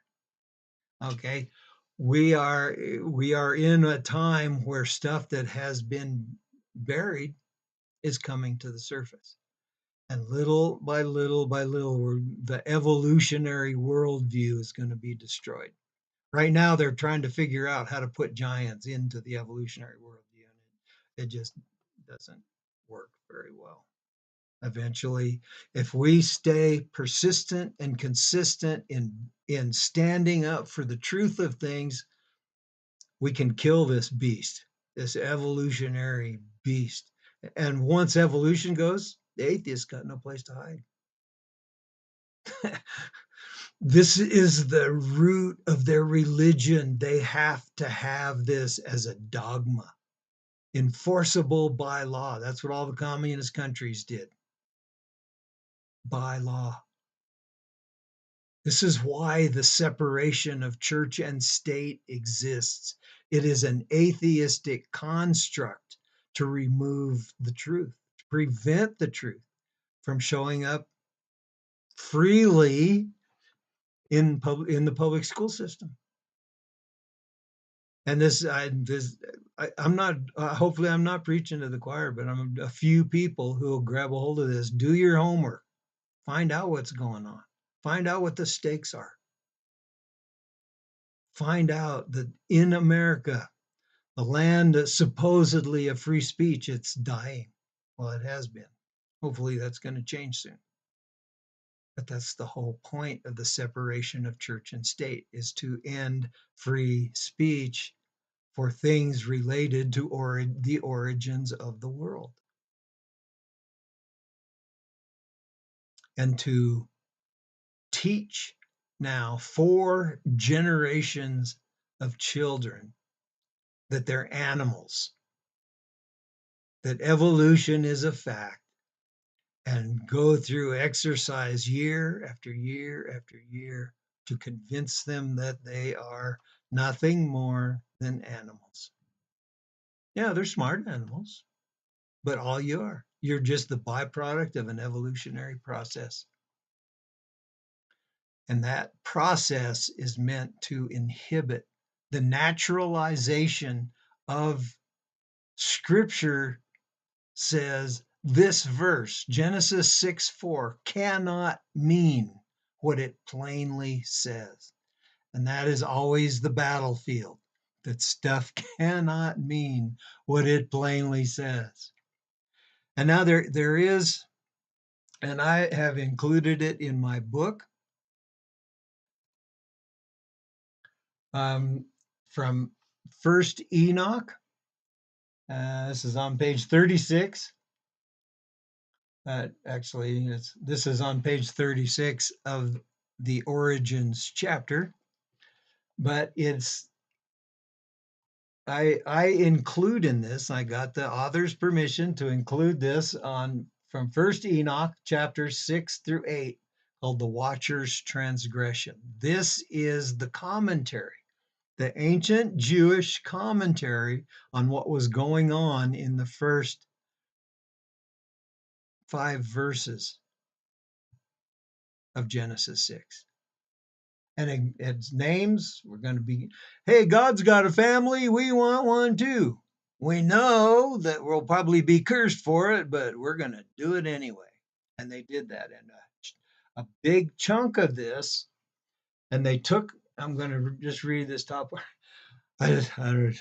Okay, we are in a time where stuff that has been buried is coming to the surface, and little by little by little, the evolutionary worldview is going to be destroyed. Right now, they're trying to figure out how to put giants into the evolutionary worldview, and it just doesn't work very well. Eventually, if we stay persistent and consistent in standing up for the truth of things, we can kill this beast, this evolutionary beast. And once evolution goes, the atheists got no place to hide. This is the root of their religion. They have to have this as a dogma, enforceable by law. That's what all the communist countries did, by law. This is why the separation of church and state exists. It is an atheistic construct to remove the truth, to prevent the truth from showing up freely in the public school system. And I'm not. Hopefully, I'm not preaching to the choir, but I'm a few people who will grab a hold of this. Do your homework. Find out what's going on. Find out what the stakes are. Find out that in America, the land supposedly of free speech, it's dying. Well, it has been. Hopefully, that's going to change soon. But that's the whole point of the separation of church and state, is to end free speech for things related to the origins of the world, and to teach now 4 generations of children that they're animals, that evolution is a fact, and go through exercise year after year after year to convince them that they are nothing more than animals. Yeah, they're smart animals, but all you are, you're just the byproduct of an evolutionary process. And that process is meant to inhibit the naturalization of Scripture. Says this verse, Genesis 6:4, cannot mean what it plainly says. And that is always the battlefield, that stuff cannot mean what it plainly says. And now there is, and I have included it in my book, from First Enoch. This is on page 36. Actually, this is on page 36 of the Origins chapter, but I include in this, I got the author's permission to include this from First Enoch chapters 6 through 8, called The Watcher's Transgression. This is the commentary, the ancient Jewish commentary on what was going on in the first 5 verses of Genesis 6. And its names were going to be, hey, God's got a family, we want one too. We know that we'll probably be cursed for it, but we're going to do it anyway. And they did that. And a big chunk of this, and they took, I'm going to just read this top part. I was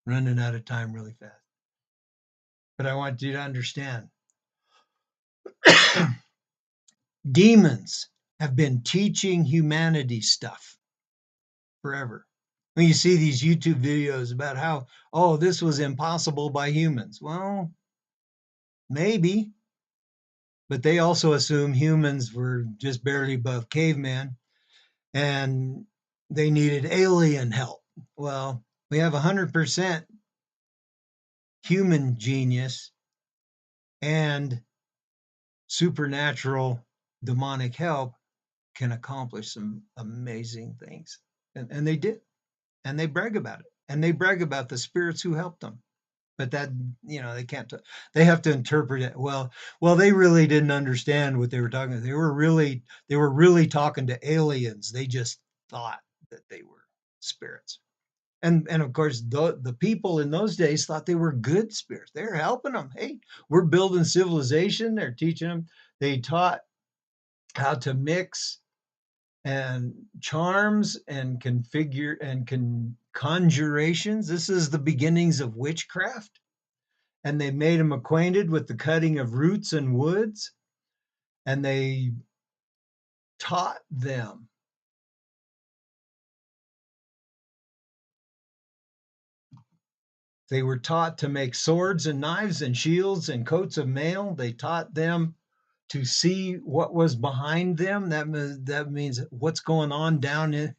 running out of time really fast. But I want you to understand. Demons have been teaching humanity stuff forever. When you see these YouTube videos about how, oh, this was impossible by humans. Well, maybe, but they also assume humans were just barely above caveman and they needed alien help. Well, we have 100% human genius and supernatural demonic help can accomplish some amazing things. And they did. And they brag about it. And they brag about the spirits who helped them. But that, they can't, they have to interpret it. Well, they really didn't understand what they were talking about. They were really talking to aliens. They just thought that they were spirits. And of course, the people in those days thought they were good spirits. They're helping them. Hey, we're building civilization. They're teaching them. They taught how to mix and charms and configure and conjurations. This is the beginnings of witchcraft. And they made them acquainted with the cutting of roots and woods. And they taught them. They were taught to make swords and knives and shields and coats of mail. They taught them to see what was behind them. That means what's going on down,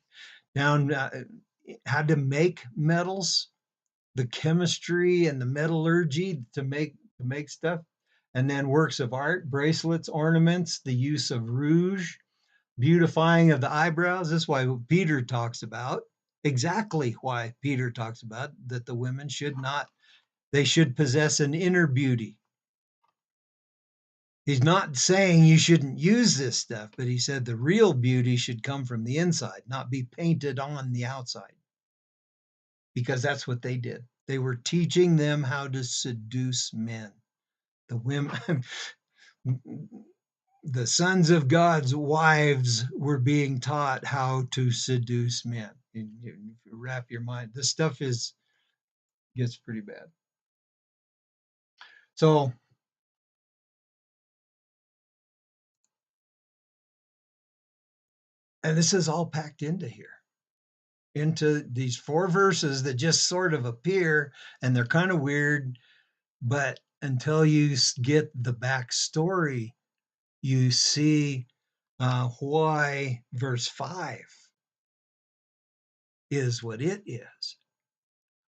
how to make metals, the chemistry and the metallurgy to make stuff, and then works of art, bracelets, ornaments, the use of rouge, beautifying of the eyebrows. This is why Peter talks about, exactly why Peter talks about that the women they should possess an inner beauty. He's not saying you shouldn't use this stuff, but he said the real beauty should come from the inside, not be painted on the outside, because that's what they did. They were teaching them how to seduce men. The women, the sons of God's wives were being taught how to seduce men. You wrap your mind. This stuff gets pretty bad. So, and this is all packed into here, into these 4 verses that just sort of appear, and they're kind of weird, but until you get the backstory, you see why verse 5 is what it is.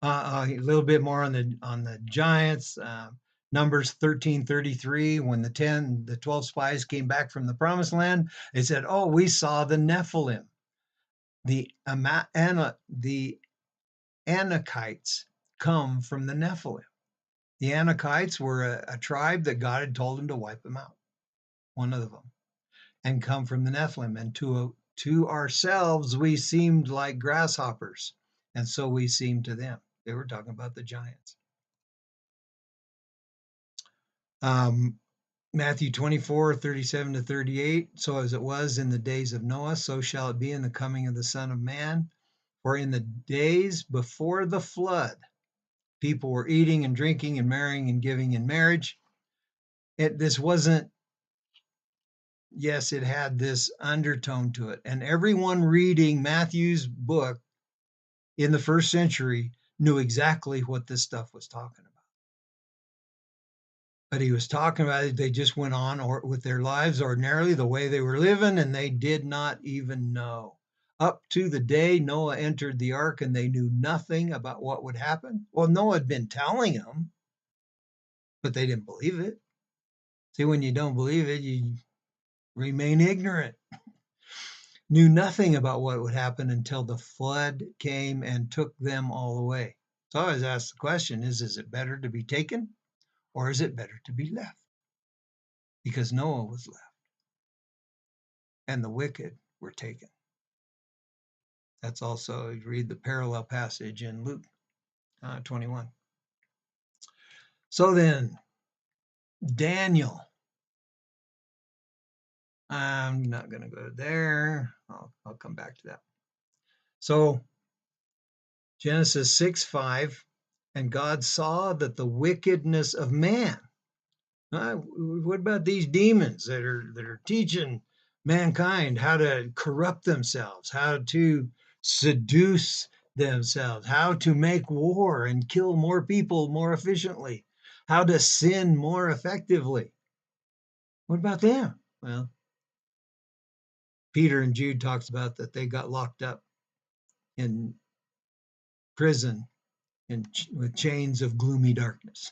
A little bit more on the giants. Numbers 13:33. When the 12 spies came back from the promised land, they said, "Oh, we saw the Nephilim, the Anakites come from the Nephilim." The Anakites were a tribe that God had told him to wipe them out. One of them, and come from the Nephilim. And to ourselves, we seemed like grasshoppers, and so we seemed to them. They were talking about the giants. Matthew 24:37-38. So as it was in the days of Noah, so shall it be in the coming of the Son of Man. For in the days before the flood, people were eating and drinking and marrying and giving in marriage. This wasn't, yes, it had this undertone to it. And everyone reading Matthew's book in the first century knew exactly what this stuff was talking about. But he was talking about it, they just went on with their lives ordinarily, the way they were living, and they did not even know. Up to the day Noah entered the ark, and they knew nothing about what would happen. Well, Noah had been telling them, but they didn't believe it. See, when you don't believe it, you remain ignorant. Knew nothing about what would happen until the flood came and took them all away. So I always ask the question, is it better to be taken, or is it better to be left? Because Noah was left, and the wicked were taken. That's also, you read the parallel passage in Luke 21. So then, Daniel. I'm not going to go there. I'll come back to that. So, Genesis 6:5, and God saw that the wickedness of man. What about these demons that are teaching mankind how to corrupt themselves, how to seduce themselves, how to make war and kill more people more efficiently, how to sin more effectively? What about them? Well, Peter and Jude talks about that they got locked up in prison with chains of gloomy darkness.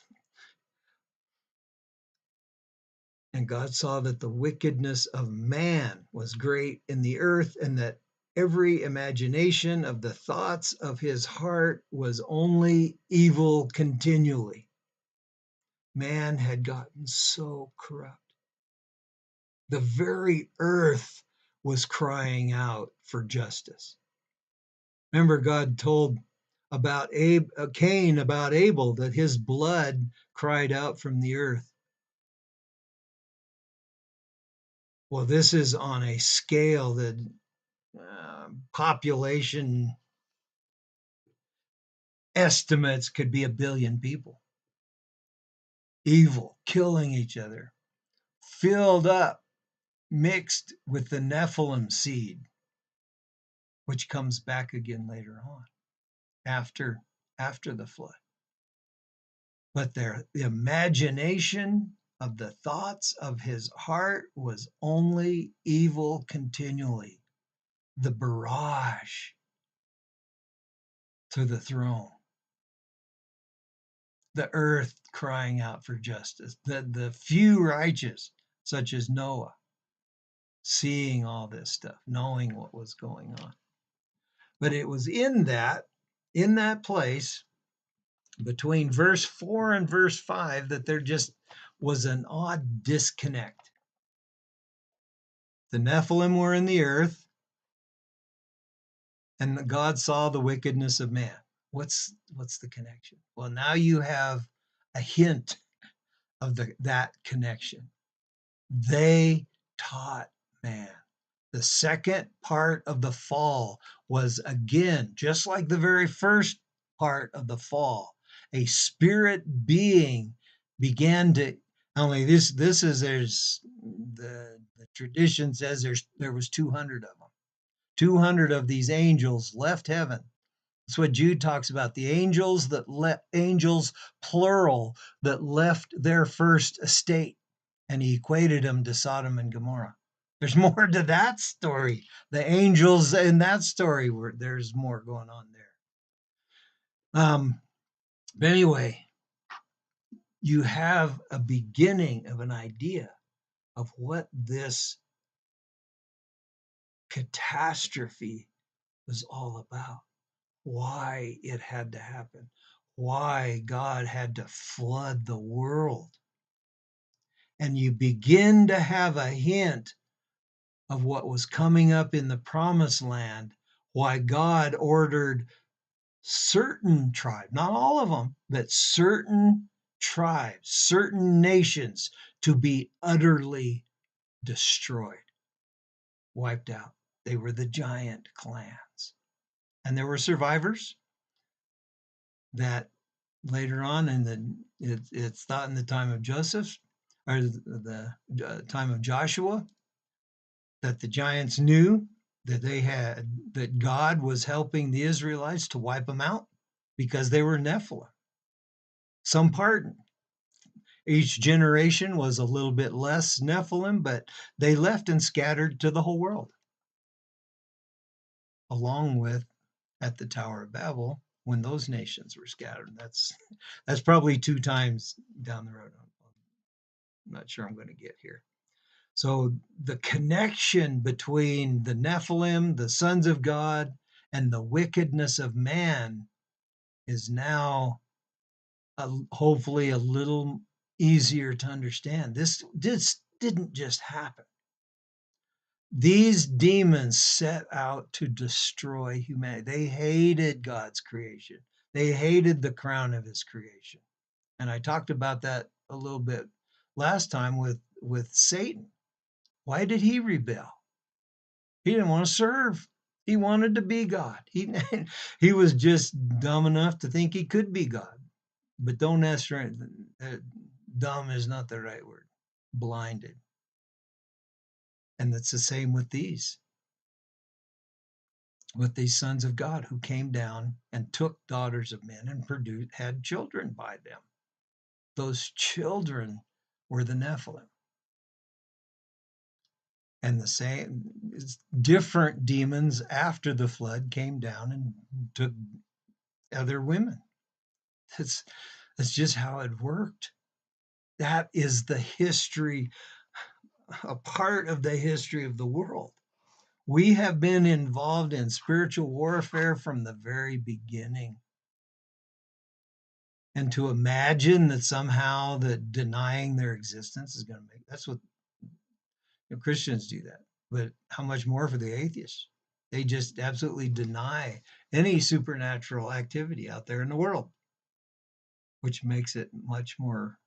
And God saw that the wickedness of man was great in the earth, and that Every imagination of the thoughts of his heart was only evil continually. Man had gotten so corrupt. The very earth was crying out for justice. Remember, God told about Cain, about Abel, that his blood cried out from the earth. Well, this is on a scale that population estimates could be 1 billion people. Evil, killing each other, filled up, mixed with the Nephilim seed, which comes back again later on, after the flood. But the imagination of the thoughts of his heart was only evil continually. The barrage to the throne. The earth crying out for justice. The few righteous, such as Noah, seeing all this stuff, knowing what was going on. But it was in that place, between verse 4 and verse 5, that there just was an odd disconnect. The Nephilim were in the earth, and God saw the wickedness of man. What's the connection? Well, now you have a hint of that connection. They taught man. The second part of the fall was, again, just like the very first part of the fall, a spirit being began to, only this is, there's the tradition says there was 200 of them. 200 of these angels left heaven. That's what Jude talks about, the angels angels plural, that left their first estate, and he equated them to Sodom and Gomorrah. There's more to that story. The angels in that story, there's more going on there. But anyway, you have a beginning of an idea of what this catastrophe was all about, why it had to happen, why God had to flood the world. And you begin to have a hint of what was coming up in the promised land, why God ordered certain tribes, not all of them, but certain tribes, certain nations to be utterly destroyed, wiped out. They were the giant clans. And there were survivors that later on it's thought in the time of Joseph, or the time of Joshua, that the giants knew that God was helping the Israelites to wipe them out because they were Nephilim. Some part, each generation was a little bit less Nephilim, but they left and scattered to the whole world, along with at the Tower of Babel when those nations were scattered. That's probably 2 times down the road. I'm not sure I'm going to get here. So the connection between the Nephilim, the sons of God, and the wickedness of man is now hopefully a little easier to understand. This didn't just happen. These demons set out to destroy humanity. They hated God's creation. They hated the crown of his creation. And I talked about that a little bit last time with Satan. Why did he rebel? He didn't want to serve. He wanted to be God. He was just dumb enough to think he could be God. But don't ask for it. Dumb is not the right word. Blinded. And it's the same with these sons of God who came down and took daughters of men and had children by them. Those children were the Nephilim. And the same, different demons after the flood came down and took other women. That's just how it worked. That is the history, a part of the history of the world. We have been involved in spiritual warfare from the very beginning. And to imagine that somehow that denying their existence is going to make, that's what Christians do that. But how much more for the atheists? They just absolutely deny any supernatural activity out there in the world, which makes it much more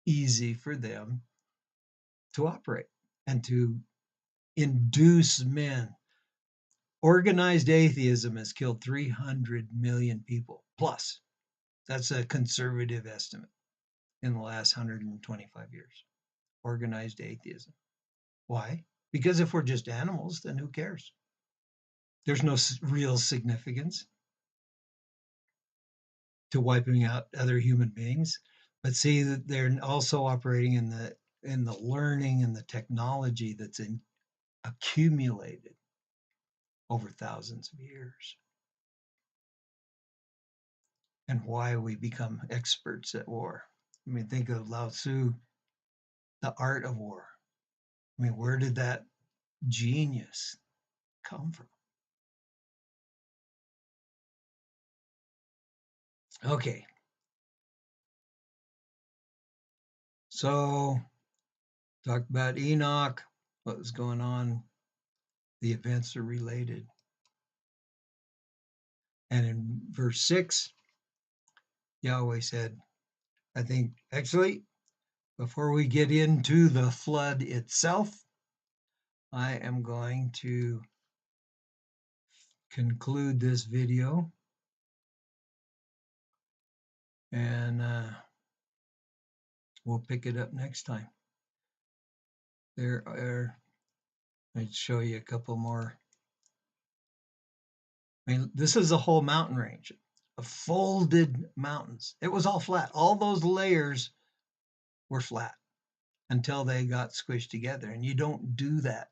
easy for them to operate and to induce men. Organized atheism has killed 300 million people plus. That's a conservative estimate in the last 125 years. Organized atheism. Why? Because if we're just animals, then who cares? There's no real significance to wiping out other human beings. But see that they're also operating in the learning and the technology that's accumulated over thousands of years. And why we become experts at war. I mean, think of Lao Tzu, the art of war. I mean, where did that genius come from? Okay. So, talked about Enoch, what was going on. The events are related. And in verse 6, Yahweh said, I think, actually, before we get into the flood itself, I am going to conclude this video. And we'll pick it up next time. I'd show you a couple more. I mean, this is a whole mountain range of folded mountains. It was all flat. All those layers were flat until they got squished together. And you don't do that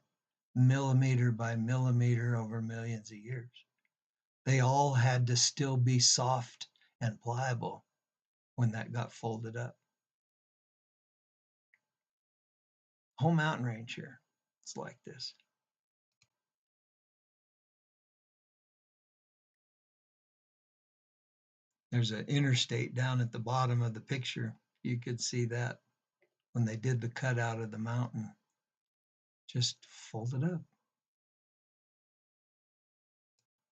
millimeter by millimeter over millions of years. They all had to still be soft and pliable when that got folded up. Whole mountain range here. It's like this. There's an interstate down at the bottom of the picture. You could see that when they did the cutout of the mountain. Just folded up.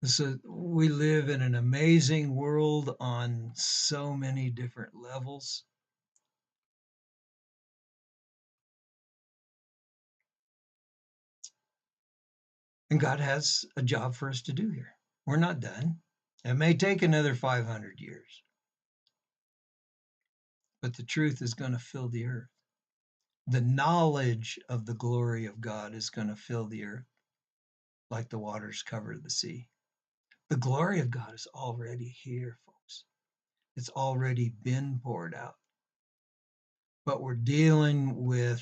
So we live in an amazing world on so many different levels. And God has a job for us to do here. We're not done. It may take another 500 years. But the truth is going to fill the earth. The knowledge of the glory of God is going to fill the earth like the waters cover the sea. The glory of God is already here, folks. It's already been poured out. But we're dealing with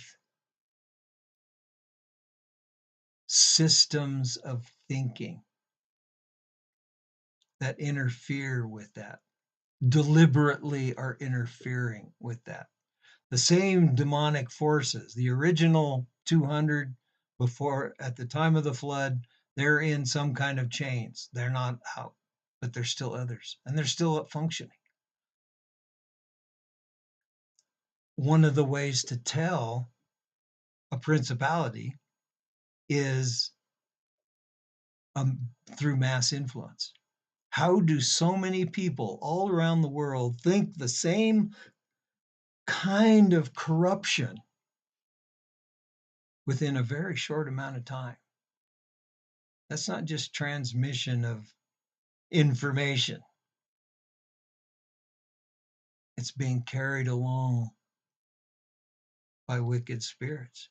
systems of thinking that interfere with that, deliberately are interfering with that. The same demonic forces, the original 200 before, at the time of the flood, they're in some kind of chains. They're not out, but there's still others, and they're still functioning. One of the ways to tell a principality is through mass influence. How do so many people all around the world think the same kind of corruption within a very short amount of time? That's not just transmission of information. It's being carried along by wicked spirits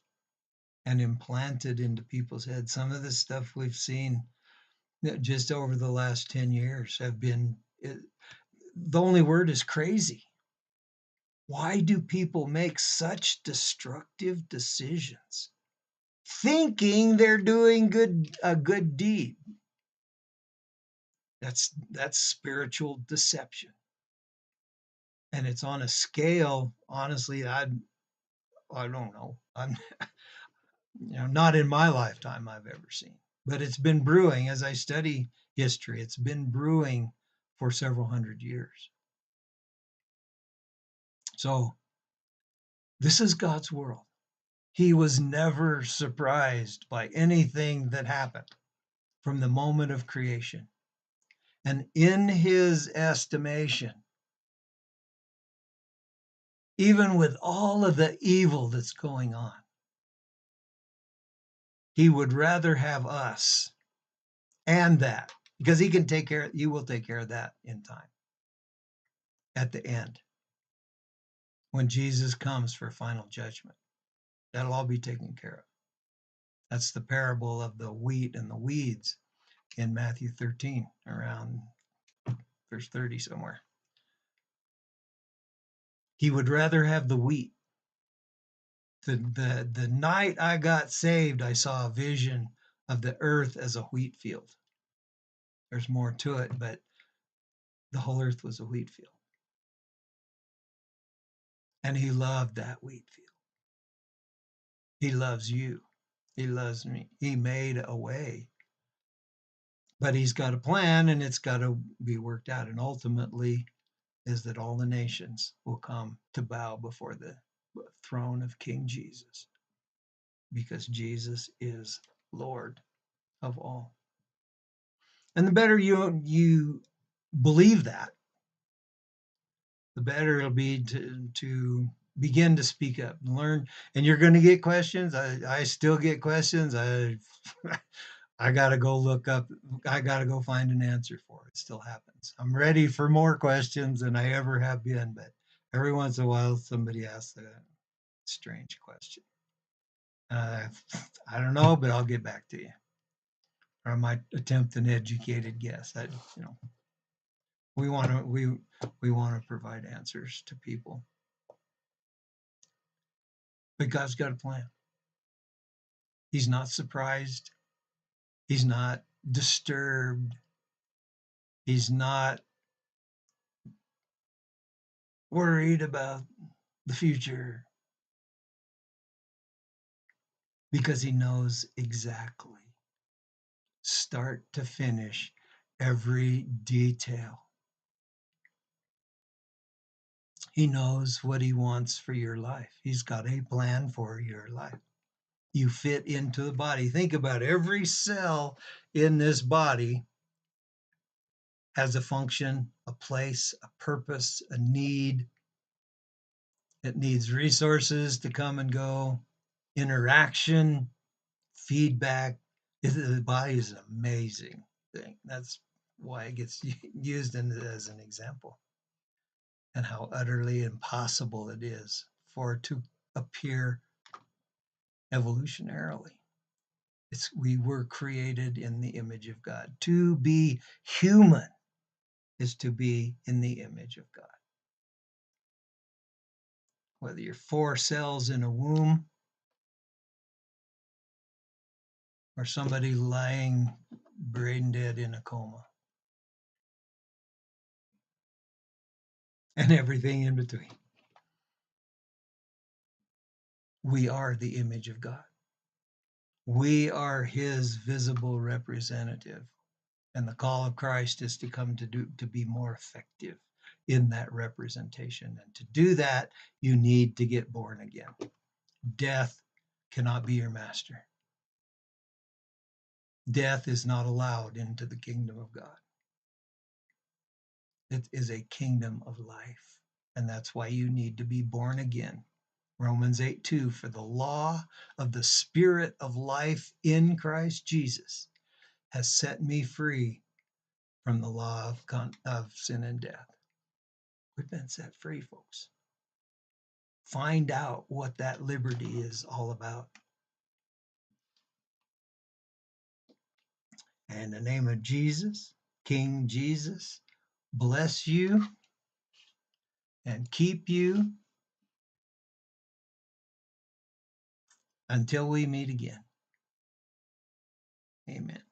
and implanted into people's heads. Some of the stuff we've seen just over the last 10 years have been, the only word is crazy. Why do people make such destructive decisions, thinking they're doing a good deed? That's spiritual deception. And it's on a scale, honestly, I don't know. Not in my lifetime I've ever seen, but it's been brewing as I study history. It's been brewing for several hundred years. So this is God's world. He was never surprised by anything that happened from the moment of creation. And in his estimation, even with all of the evil that's going on, he would rather have us and that, because he will take care of that in time at the end when Jesus comes for final judgment. That'll all be taken care of. That's the parable of the wheat and the weeds in Matthew 13, around verse 30 somewhere. He would rather have the wheat. The night I got saved, I saw a vision of the earth as a wheat field. There's more to it, but the whole earth was a wheat field. And he loved that wheat field. He loves you. He loves me. He made a way. But he's got a plan, and it's got to be worked out. And ultimately is that all the nations will come to bow before the throne of King Jesus, because Jesus is Lord of all. And the better you believe that, the better it'll be to begin to speak up and learn. And you're going to get questions. I still get questions. I got to go look up. I got to go find an answer for it. It still happens. I'm ready for more questions than I ever have been, but every once in a while somebody asks a strange question. I don't know, but I'll get back to you. Or I might attempt an educated guess. We want to provide answers to people, but God's got a plan. He's not surprised. He's not disturbed. He's not worried about the future, because he knows exactly, start to finish, every detail. He knows what he wants for your life. He's got a plan for your life. You fit into the body. Think about it. Every cell in this body has a function, a place, a purpose, a need. It needs resources to come and go, interaction, feedback. The body is an amazing thing. That's why it gets used as an example, and how utterly impossible it is for it to appear evolutionarily. We were created in the image of God. To be human is to be in the image of God. Whether you're 4 cells in a womb or somebody lying brain dead in a coma, and everything in between. We are the image of God. We are his visible representative. And the call of Christ is to come to be more effective in that representation. And to do that, you need to get born again. Death cannot be your master. Death is not allowed into the kingdom of God. It is a kingdom of life. And that's why you need to be born again. Romans 8:2, for the law of the Spirit of life in Christ Jesus has set me free from the law of sin and death. We've been set free, folks. Find out what that liberty is all about. And in the name of Jesus, King Jesus, bless you and keep you until we meet again. Amen.